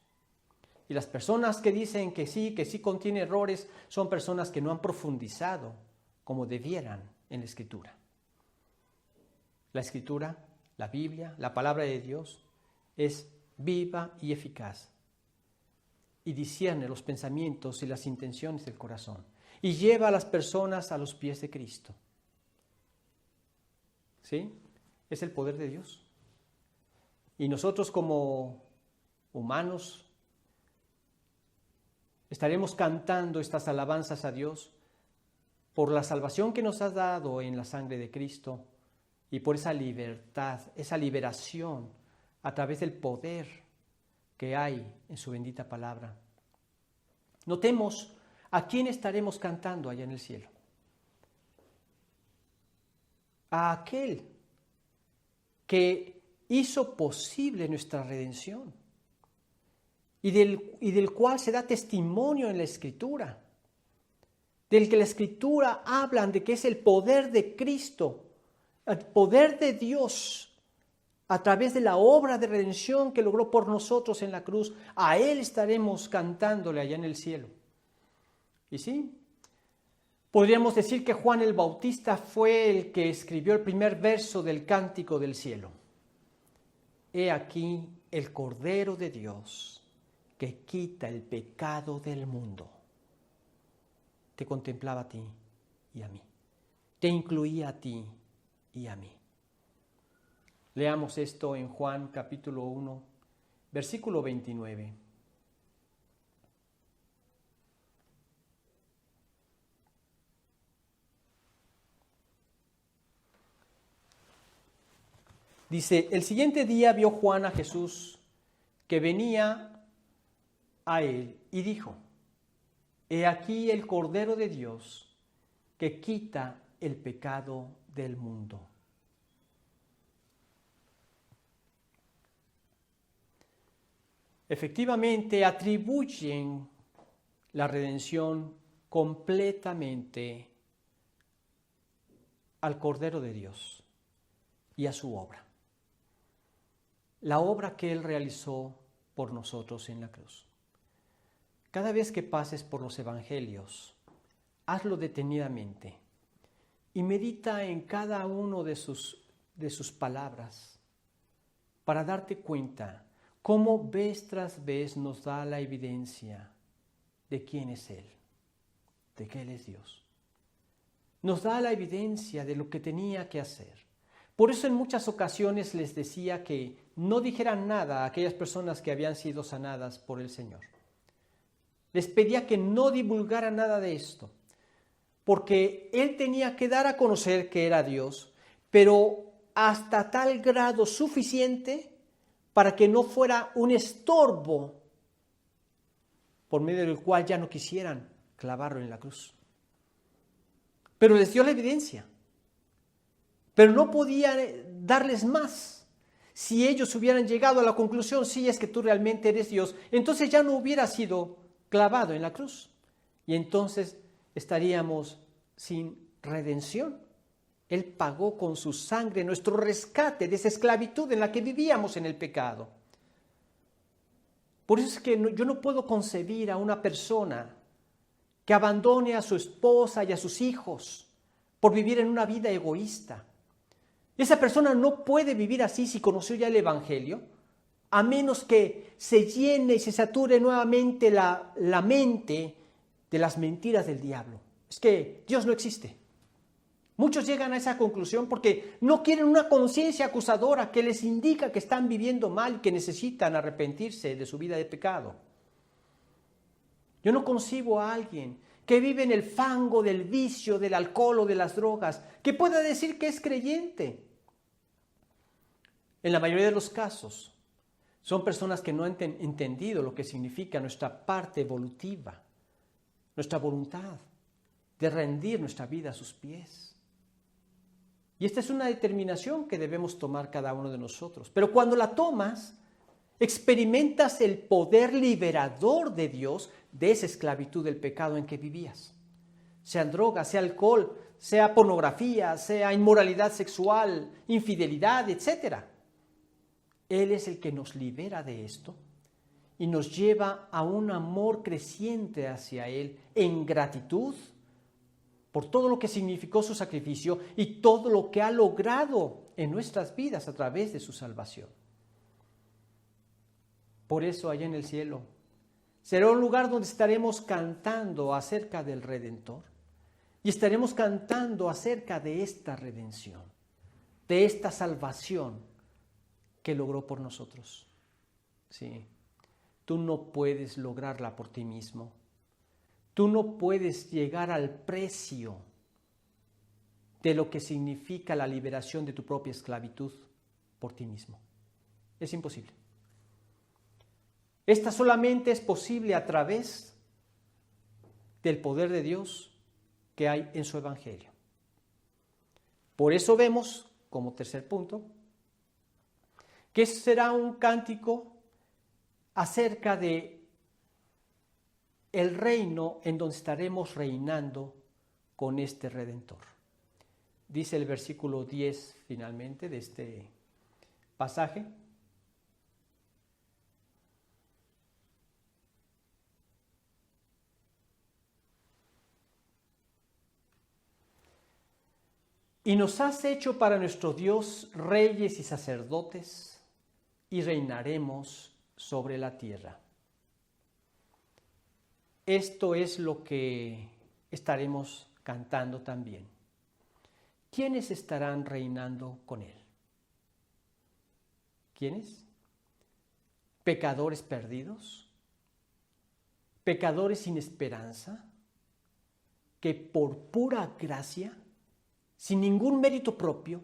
Y las personas que dicen que sí contiene errores, son personas que no han profundizado como debieran en la Escritura. La Escritura, la Biblia, la palabra de Dios es viva y eficaz y discierne los pensamientos y las intenciones del corazón y lleva a las personas a los pies de Cristo. ¿Sí? Es el poder de Dios. Y nosotros como humanos estaremos cantando estas alabanzas a Dios por la salvación que nos ha dado en la sangre de Cristo y por esa libertad, esa liberación a través del poder que hay en su bendita palabra. Notemos a quién estaremos cantando allá en el cielo. A aquel que hizo posible nuestra redención y del cual se da testimonio en la Escritura, del que la Escritura hablan de que es el poder de Cristo, el poder de Dios a través de la obra de redención que logró por nosotros en la cruz. A Él estaremos cantándole allá en el cielo. Y sí, podríamos decir que Juan el Bautista fue el que escribió el primer verso del Cántico del Cielo. He aquí el Cordero de Dios que quita el pecado del mundo. Te contemplaba a ti y a mí. Te incluía a ti y a mí. Leamos esto en Juan capítulo 1, versículo 29. Dice, el siguiente día vio Juan a Jesús que venía a él y dijo, he aquí el Cordero de Dios que quita el pecado del mundo. Efectivamente, atribuyen la redención completamente al Cordero de Dios y a su obra. La obra que Él realizó por nosotros en la cruz. Cada vez que pases por los evangelios, hazlo detenidamente y medita en cada uno de sus palabras para darte cuenta cómo vez tras vez nos da la evidencia de quién es Él, de que Él es Dios. Nos da la evidencia de lo que tenía que hacer. Por eso en muchas ocasiones les decía que no dijeran nada a aquellas personas que habían sido sanadas por el Señor. Les pedía que no divulgaran nada de esto, porque Él tenía que dar a conocer que era Dios, pero hasta tal grado suficiente para que no fuera un estorbo por medio del cual ya no quisieran clavarlo en la cruz. Pero les dio la evidencia. Pero no podía darles más. Si ellos hubieran llegado a la conclusión, sí, es que tú realmente eres Dios, entonces ya no hubiera sido clavado en la cruz. Y entonces estaríamos sin redención. Él pagó con su sangre nuestro rescate de esa esclavitud en la que vivíamos en el pecado. Por eso es que yo no puedo concebir a una persona que abandone a su esposa y a sus hijos por vivir en una vida egoísta. Esa persona no puede vivir así si conoció ya el Evangelio, a menos que se llene y se sature nuevamente la mente de las mentiras del diablo. Es que Dios no existe. Muchos llegan a esa conclusión porque no quieren una conciencia acusadora que les indica que están viviendo mal y que necesitan arrepentirse de su vida de pecado. Yo no concibo a alguien que vive en el fango del vicio, del alcohol o de las drogas, que pueda decir que es creyente. En la mayoría de los casos, son personas que no han entendido lo que significa nuestra parte evolutiva, nuestra voluntad de rendir nuestra vida a sus pies. Y esta es una determinación que debemos tomar cada uno de nosotros. Pero cuando la tomas, experimentas el poder liberador de Dios de esa esclavitud del pecado en que vivías. Sea droga, sea alcohol, sea pornografía, sea inmoralidad sexual, infidelidad, etc. Él es el que nos libera de esto y nos lleva a un amor creciente hacia Él en gratitud por todo lo que significó su sacrificio y todo lo que ha logrado en nuestras vidas a través de su salvación. Por eso allá en el cielo será un lugar donde estaremos cantando acerca del Redentor y estaremos cantando acerca de esta redención, de esta salvación que logró por nosotros. Sí, tú no puedes lograrla por ti mismo. Tú no puedes llegar al precio de lo que significa la liberación de tu propia esclavitud por ti mismo. Es imposible. Esta solamente es posible a través del poder de Dios que hay en su Evangelio. Por eso vemos, como tercer punto, que será un cántico acerca de el reino en donde estaremos reinando con este Redentor. Dice el versículo 10 finalmente de este pasaje: y nos has hecho para nuestro Dios reyes y sacerdotes, y reinaremos sobre la tierra. Esto es lo que estaremos cantando también. ¿Quiénes estarán reinando con Él? ¿Quiénes? ¿Pecadores perdidos? ¿Pecadores sin esperanza? Que por pura gracia, sin ningún mérito propio,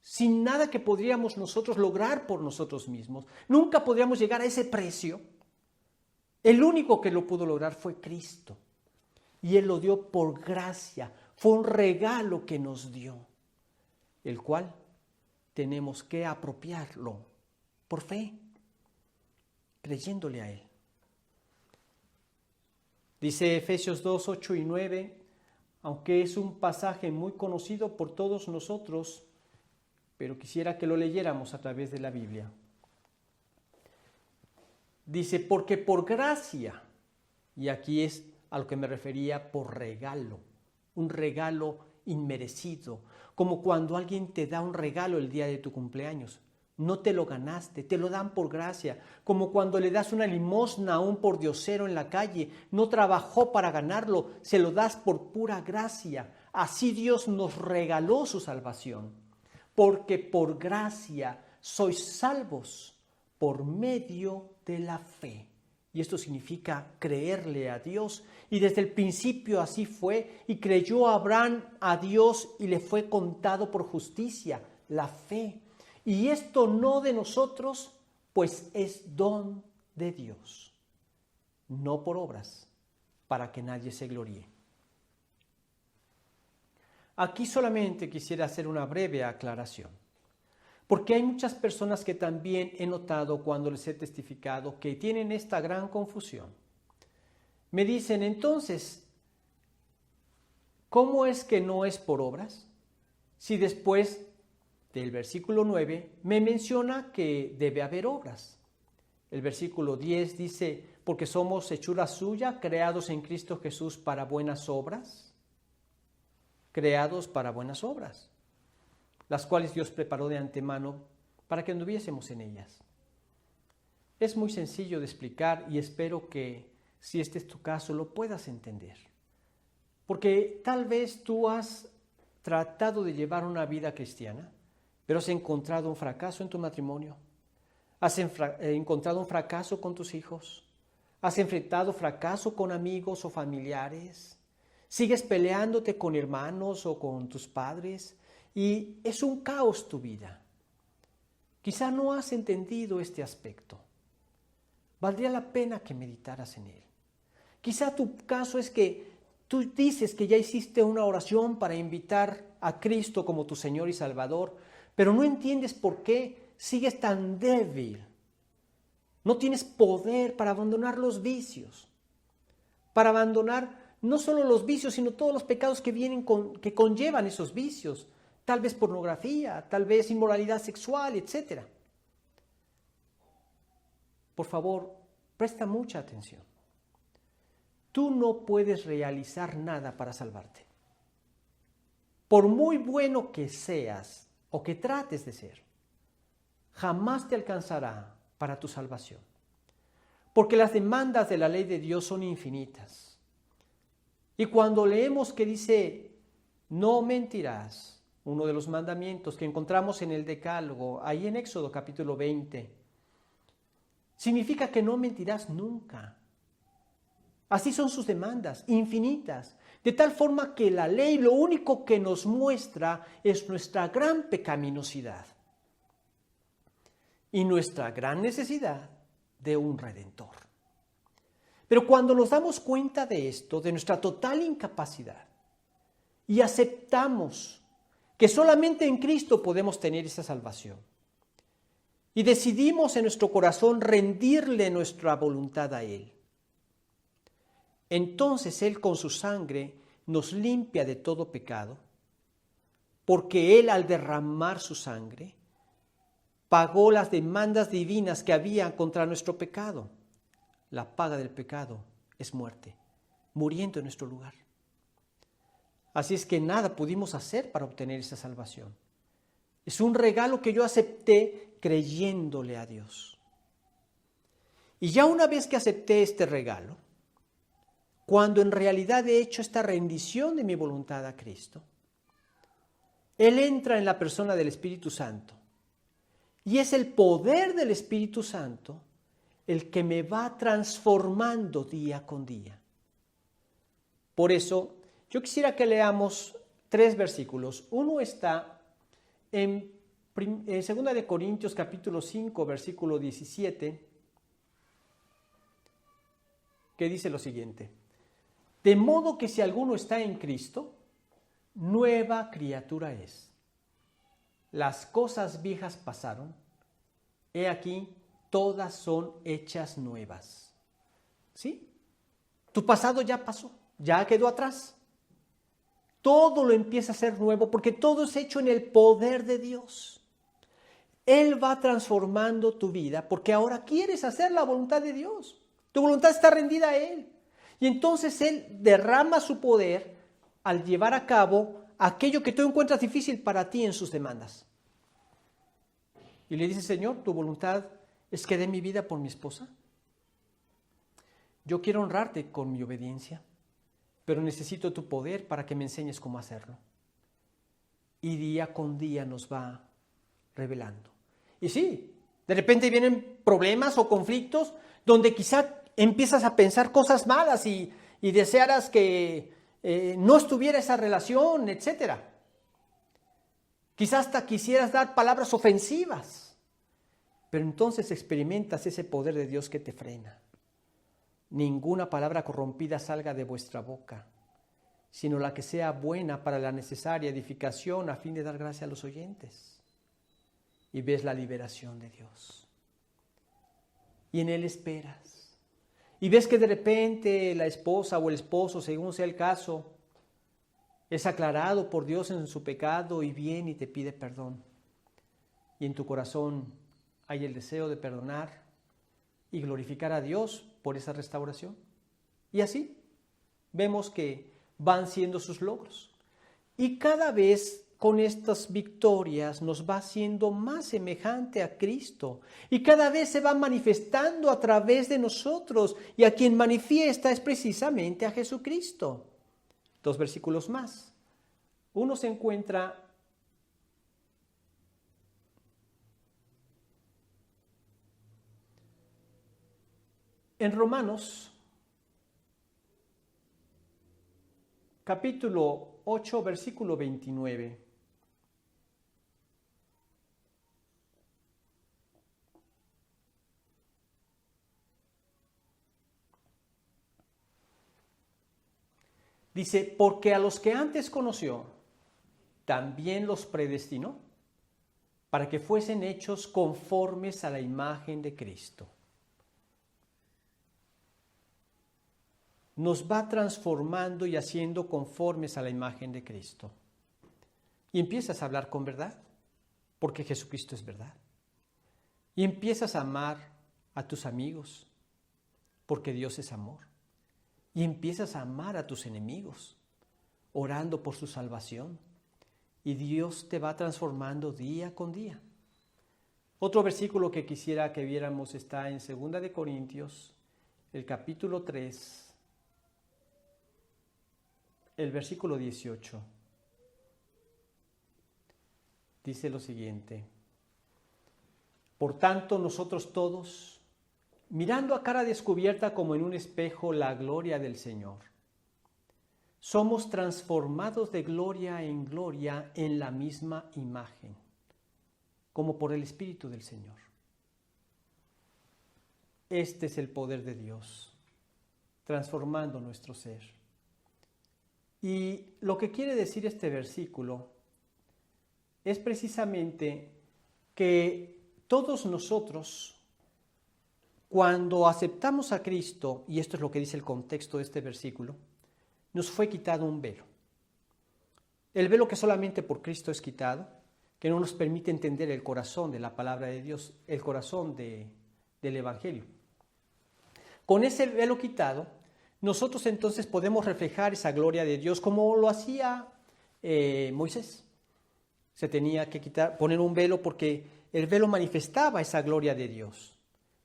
sin nada que podríamos nosotros lograr por nosotros mismos, nunca podríamos llegar a ese precio. El único que lo pudo lograr fue Cristo. Y Él lo dio por gracia. Fue un regalo que nos dio, el cual tenemos que apropiarlo por fe, creyéndole a Él. Dice Efesios 2, 8 y 9, aunque es un pasaje muy conocido por todos nosotros, pero quisiera que lo leyéramos a través de la Biblia. Dice, porque por gracia, y aquí es a lo que me refería, por regalo, un regalo inmerecido, como cuando alguien te da un regalo el día de tu cumpleaños. No te lo ganaste, te lo dan por gracia, como cuando le das una limosna a un pordiosero en la calle, no trabajó para ganarlo, se lo das por pura gracia. Así Dios nos regaló su salvación, porque por gracia sois salvos por medio de la fe. Y esto significa creerle a Dios. Y desde el principio así fue. Y creyó Abraham a Dios y le fue contado por justicia, la fe. Y esto no de nosotros, pues es don de Dios, no por obras, para que nadie se gloríe. Aquí solamente quisiera hacer una breve aclaración, porque hay muchas personas que también he notado cuando les he testificado que tienen esta gran confusión. Me dicen, entonces, ¿cómo es que no es por obras? Si después del versículo 9 me menciona que debe haber obras. El versículo 10 dice, porque somos hechura suya, creados en Cristo Jesús para buenas obras. Creados para buenas obras, las cuales Dios preparó de antemano para que anduviésemos en ellas. Es muy sencillo de explicar y espero que, si este es tu caso, lo puedas entender. Porque tal vez tú has tratado de llevar una vida cristiana, pero has encontrado un fracaso en tu matrimonio, has encontrado un fracaso con tus hijos, has enfrentado fracaso con amigos o familiares, sigues peleándote con hermanos o con tus padres y es un caos tu vida. Quizá no has entendido este aspecto. Valdría la pena que meditaras en él. Quizá tu caso es que tú dices que ya hiciste una oración para invitar a Cristo como tu Señor y Salvador, pero no entiendes por qué sigues tan débil. No tienes poder para abandonar los vicios, para abandonar no solo los vicios, sino todos los pecados que conllevan esos vicios. Tal vez pornografía, tal vez inmoralidad sexual, etc. Por favor, presta mucha atención. Tú no puedes realizar nada para salvarte. Por muy bueno que seas o que trates de ser, jamás te alcanzará para tu salvación. Porque las demandas de la ley de Dios son infinitas. Y cuando leemos que dice, no mentirás, uno de los mandamientos que encontramos en el Decálogo, ahí en Éxodo capítulo 20, significa que no mentirás nunca. Así son sus demandas, infinitas, de tal forma que la ley lo único que nos muestra es nuestra gran pecaminosidad y nuestra gran necesidad de un Redentor. Pero cuando nos damos cuenta de esto, de nuestra total incapacidad, y aceptamos que solamente en Cristo podemos tener esa salvación, y decidimos en nuestro corazón rendirle nuestra voluntad a Él, entonces Él con su sangre nos limpia de todo pecado, porque Él al derramar su sangre pagó las demandas divinas que había contra nuestro pecado. La paga del pecado es muerte, muriendo en nuestro lugar. Así es que nada pudimos hacer para obtener esa salvación. Es un regalo que yo acepté creyéndole a Dios. Y ya una vez que acepté este regalo, cuando en realidad he hecho esta rendición de mi voluntad a Cristo, Él entra en la persona del Espíritu Santo. Y es el poder del Espíritu Santo el que me va transformando día con día. Por eso, yo quisiera que leamos 3 versículos. Uno está en 2 de Corintios capítulo 5, versículo 17, que dice lo siguiente: de modo que si alguno está en Cristo, nueva criatura es. Las cosas viejas pasaron, he aquí, todas son hechas nuevas. ¿Sí? Tu pasado ya pasó, ya quedó atrás. Todo lo empieza a ser nuevo porque todo es hecho en el poder de Dios. Él va transformando tu vida porque ahora quieres hacer la voluntad de Dios. Tu voluntad está rendida a Él. Y entonces Él derrama su poder al llevar a cabo aquello que tú encuentras difícil para ti en sus demandas. Y le dice: Señor, tu voluntad es que dé mi vida por mi esposa. Yo quiero honrarte con mi obediencia, pero necesito tu poder para que me enseñes cómo hacerlo. Y día con día nos va revelando. Y sí, de repente vienen problemas o conflictos donde quizá empiezas a pensar cosas malas y desearas que no estuviera esa relación, etc. Quizás hasta quisieras dar palabras ofensivas, pero entonces experimentas ese poder de Dios que te frena. Ninguna palabra corrompida salga de vuestra boca, sino la que sea buena para la necesaria edificación a fin de dar gracia a los oyentes. Y ves la liberación de Dios. Y en Él esperas. Y ves que de repente la esposa o el esposo, según sea el caso, es aclarado por Dios en su pecado y viene y te pide perdón. Y en tu corazón hay el deseo de perdonar y glorificar a Dios por esa restauración. Y así vemos que van siendo sus logros. Y cada vez con estas victorias nos va haciendo más semejante a Cristo. Y cada vez se va manifestando a través de nosotros. Y a quien manifiesta es precisamente a Jesucristo. 2 versículos más. Uno se encuentra en Romanos, capítulo 8, versículo 29. Dice: porque a los que antes conoció, también los predestinó, para que fuesen hechos conformes a la imagen de Cristo. Nos va transformando y haciendo conformes a la imagen de Cristo. Y empiezas a hablar con verdad, porque Jesucristo es verdad. Y empiezas a amar a tus amigos, porque Dios es amor. Y empiezas a amar a tus enemigos, orando por su salvación. Y Dios te va transformando día con día. Otro versículo que quisiera que viéramos está en 2 de Corintios, el capítulo 3, el versículo 18. Dice lo siguiente: por tanto, nosotros todos, mirando a cara descubierta como en un espejo la gloria del Señor, somos transformados de gloria en gloria en la misma imagen, como por el Espíritu del Señor. Este es el poder de Dios, transformando nuestro ser. Y lo que quiere decir este versículo es precisamente que todos nosotros, cuando aceptamos a Cristo, y esto es lo que dice el contexto de este versículo, nos fue quitado un velo. El velo que solamente por Cristo es quitado, que no nos permite entender el corazón de la palabra de Dios, el corazón del Evangelio. Con ese velo quitado, nosotros entonces podemos reflejar esa gloria de Dios como lo hacía Moisés. Se tenía que poner un velo porque el velo manifestaba esa gloria de Dios.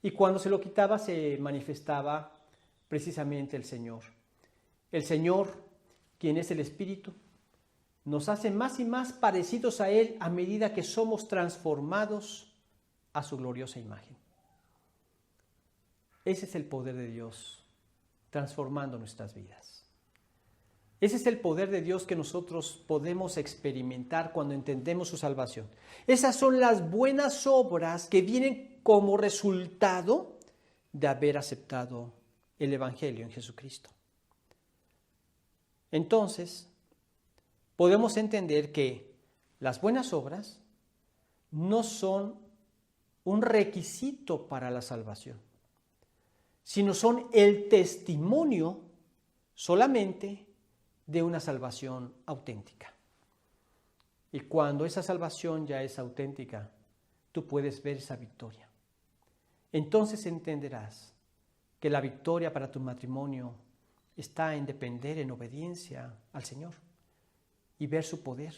Y cuando se lo quitaba se manifestaba precisamente el Señor. El Señor, quien es el Espíritu, nos hace más y más parecidos a Él a medida que somos transformados a su gloriosa imagen. Ese es el poder de Dios, transformando nuestras vidas. Ese es el poder de Dios que nosotros podemos experimentar cuando entendemos su salvación. Esas son las buenas obras que vienen como resultado de haber aceptado el Evangelio en Jesucristo. Entonces, podemos entender que las buenas obras no son un requisito para la salvación, sino son el testimonio solamente de una salvación auténtica. Y cuando esa salvación ya es auténtica, tú puedes ver esa victoria. Entonces entenderás que la victoria para tu matrimonio está en depender en obediencia al Señor y ver su poder,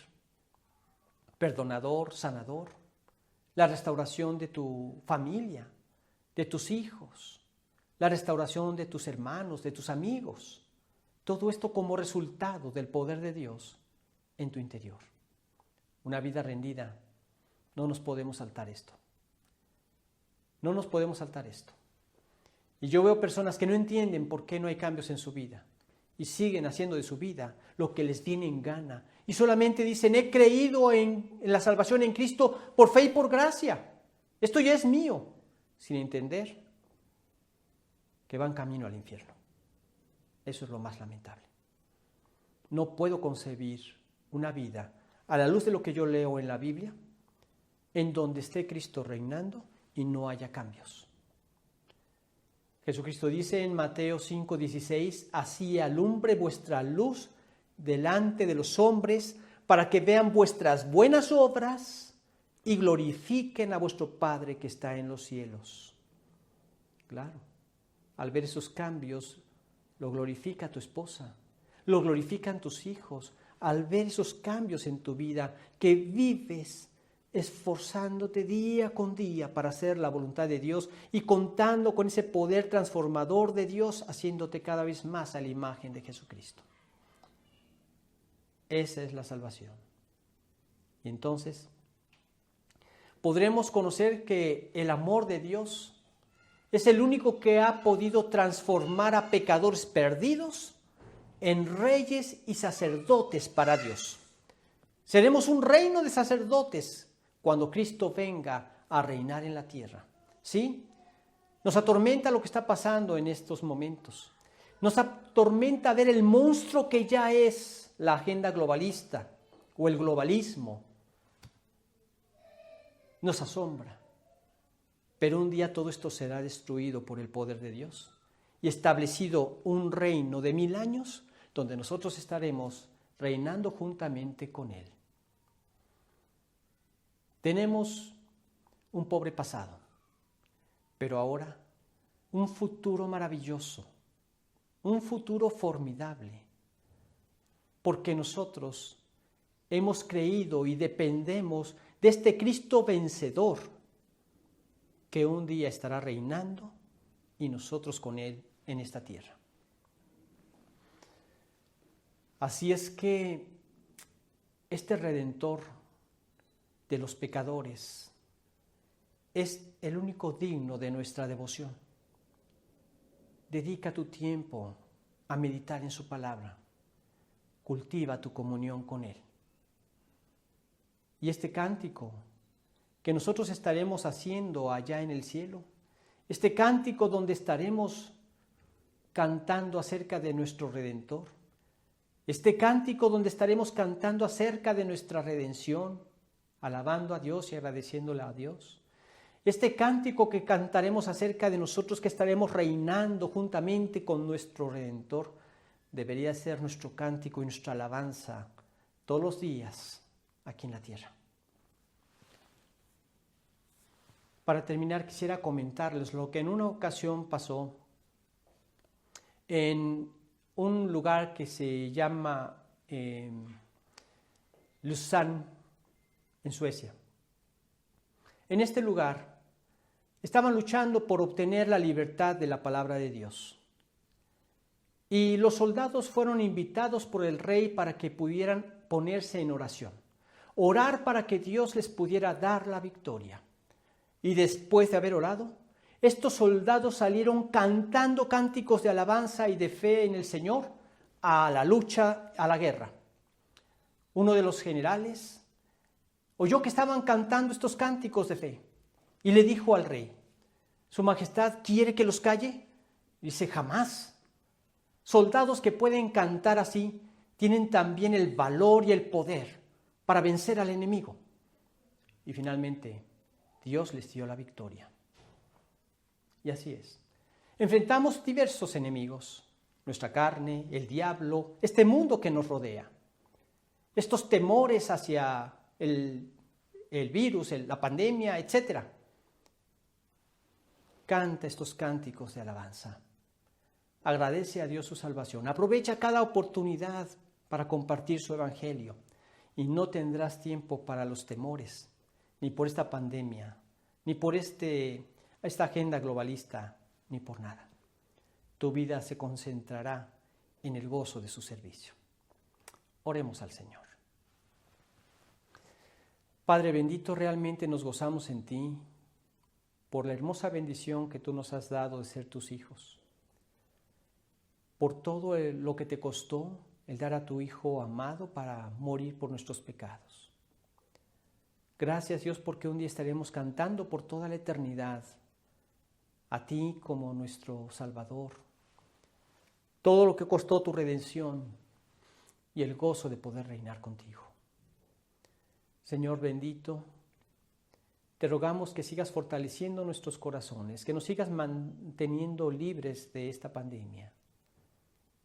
perdonador, sanador, la restauración de tu familia, de tus hijos, la restauración de tus hermanos, de tus amigos. Todo esto como resultado del poder de Dios en tu interior. Una vida rendida, no nos podemos saltar esto. No nos podemos saltar esto. Y yo veo personas que no entienden por qué no hay cambios en su vida y siguen haciendo de su vida lo que les viene en gana. Y solamente dicen, he creído en la salvación en Cristo por fe y por gracia. Esto ya es mío, sin entender que van camino al infierno. Eso es lo más lamentable. No puedo concebir una vida a la luz de lo que yo leo en la Biblia, en donde esté Cristo reinando y no haya cambios. Jesucristo dice en Mateo 5:16, así alumbre vuestra luz delante de los hombres, para que vean vuestras buenas obras y glorifiquen a vuestro Padre que está en los cielos. Claro, al ver esos cambios, lo glorifica tu esposa, lo glorifican tus hijos, al ver esos cambios en tu vida, que vives esforzándote día con día para hacer la voluntad de Dios y contando con ese poder transformador de Dios, haciéndote cada vez más a la imagen de Jesucristo. Esa es la salvación. Y entonces podremos conocer que el amor de Dios es el único que ha podido transformar a pecadores perdidos en reyes y sacerdotes para Dios. Seremos un reino de sacerdotes cuando Cristo venga a reinar en la tierra. ¿Sí? Nos atormenta lo que está pasando en estos momentos. Nos atormenta ver el monstruo que ya es la agenda globalista o el globalismo. Nos asombra. Pero un día todo esto será destruido por el poder de Dios y establecido un reino de 1000 años donde nosotros estaremos reinando juntamente con Él. Tenemos un pobre pasado, pero ahora un futuro maravilloso, un futuro formidable, porque nosotros hemos creído y dependemos de este Cristo vencedor, que un día estará reinando y nosotros con Él en esta tierra. Así es que este Redentor de los pecadores es el único digno de nuestra devoción. Dedica tu tiempo a meditar en su palabra. Cultiva tu comunión con Él. Y este cántico que nosotros estaremos haciendo allá en el cielo este cántico donde estaremos cantando acerca de nuestro Redentor, este cántico donde estaremos cantando acerca de nuestra redención, alabando a Dios y agradeciéndole a Dios. Este cántico que cantaremos acerca de nosotros que estaremos reinando juntamente con nuestro Redentor, debería ser nuestro cántico y nuestra alabanza todos los días aquí en la tierra. Para terminar, quisiera comentarles lo que en una ocasión pasó en un lugar que se llama Lausanne, en Suecia. En este lugar estaban luchando por obtener la libertad de la palabra de Dios. Y los soldados fueron invitados por el rey para que pudieran ponerse en oración, orar para que Dios les pudiera dar la victoria. Y después de haber orado, estos soldados salieron cantando cánticos de alabanza y de fe en el Señor a la lucha, a la guerra. Uno de los generales oyó que estaban cantando estos cánticos de fe y le dijo al rey: ¿Su Majestad quiere que los calle? Dice: jamás. Soldados que pueden cantar así tienen también el valor y el poder para vencer al enemigo. Y finalmente, Dios les dio la victoria. Y así es. Enfrentamos diversos enemigos: nuestra carne, el diablo, este mundo que nos rodea. Estos temores hacia el virus, la pandemia, etc. Canta estos cánticos de alabanza. Agradece a Dios su salvación. Aprovecha cada oportunidad para compartir su evangelio. Y no tendrás tiempo para los temores, ni por esta pandemia, ni por esta agenda globalista, ni por nada. Tu vida se concentrará en el gozo de su servicio. Oremos al Señor. Padre bendito, realmente nos gozamos en ti por la hermosa bendición que tú nos has dado de ser tus hijos, por todo lo que te costó el dar a tu Hijo amado para morir por nuestros pecados. Gracias, Dios, porque un día estaremos cantando por toda la eternidad a ti como nuestro Salvador. Todo lo que costó tu redención y el gozo de poder reinar contigo. Señor bendito, te rogamos que sigas fortaleciendo nuestros corazones, que nos sigas manteniendo libres de esta pandemia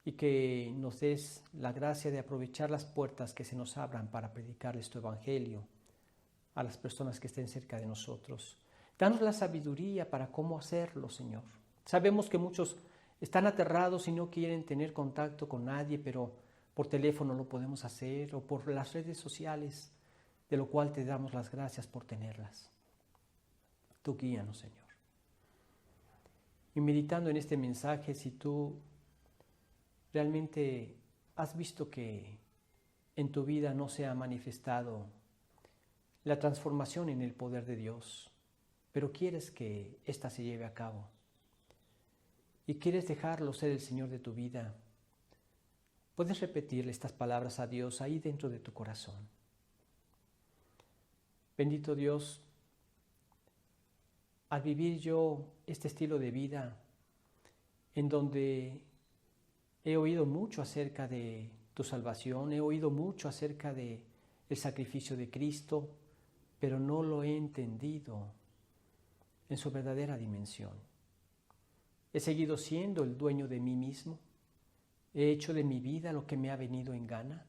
y que nos des la gracia de aprovechar las puertas que se nos abran para predicarles tu evangelio a las personas que estén cerca de nosotros. Danos la sabiduría para cómo hacerlo, Señor. Sabemos que muchos están aterrados y no quieren tener contacto con nadie, pero por teléfono lo podemos hacer o por las redes sociales, de lo cual te damos las gracias por tenerlas. Tú guíanos, Señor. Y meditando en este mensaje, si tú realmente has visto que en tu vida no se ha manifestado la transformación en el poder de Dios, pero quieres que ésta se lleve a cabo y quieres dejarlo ser el Señor de tu vida, puedes repetirle estas palabras a Dios ahí dentro de tu corazón. Bendito Dios, al vivir yo este estilo de vida en donde he oído mucho acerca de tu salvación, he oído mucho acerca de el sacrificio de Cristo, pero no lo he entendido en su verdadera dimensión. He seguido siendo el dueño de mí mismo, he hecho de mi vida lo que me ha venido en gana,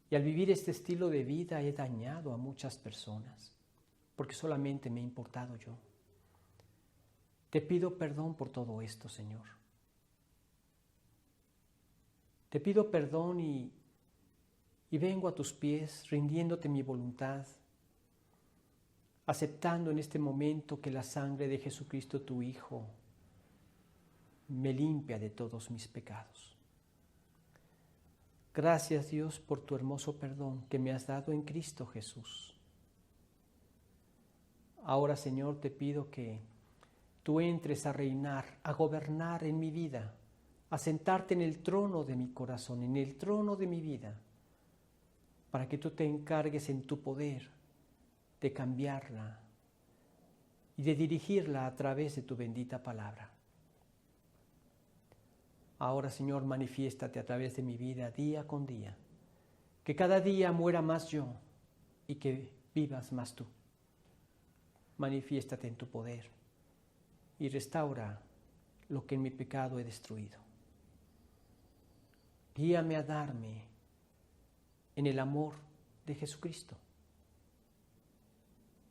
y al vivir este estilo de vida he dañado a muchas personas, porque solamente me he importado yo. Te pido perdón por todo esto, Señor. Te pido perdón y vengo a tus pies, rindiéndote mi voluntad, aceptando en este momento que la sangre de Jesucristo, tu Hijo, me limpia de todos mis pecados. Gracias, Dios, por tu hermoso perdón que me has dado en Cristo Jesús. Ahora, Señor, te pido que tú entres a reinar, a gobernar en mi vida, a sentarte en el trono de mi corazón, en el trono de mi vida, para que tú te encargues en tu poder de cambiarla, y de dirigirla a través de tu bendita palabra. Ahora, Señor, manifiéstate a través de mi vida día con día, que cada día muera más yo y que vivas más tú. Manifiéstate en tu poder y restaura lo que en mi pecado he destruido. Guíame a darme en el amor de Jesucristo,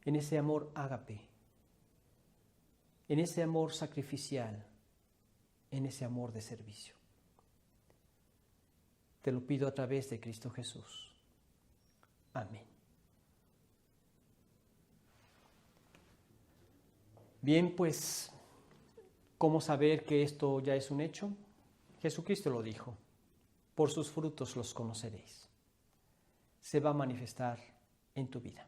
en ese amor ágape, en ese amor sacrificial, en ese amor de servicio. Te lo pido a través de Cristo Jesús. Amén. Bien, pues, ¿cómo saber que esto ya es un hecho? Jesucristo lo dijo: por sus frutos los conoceréis. Se va a manifestar en tu vida.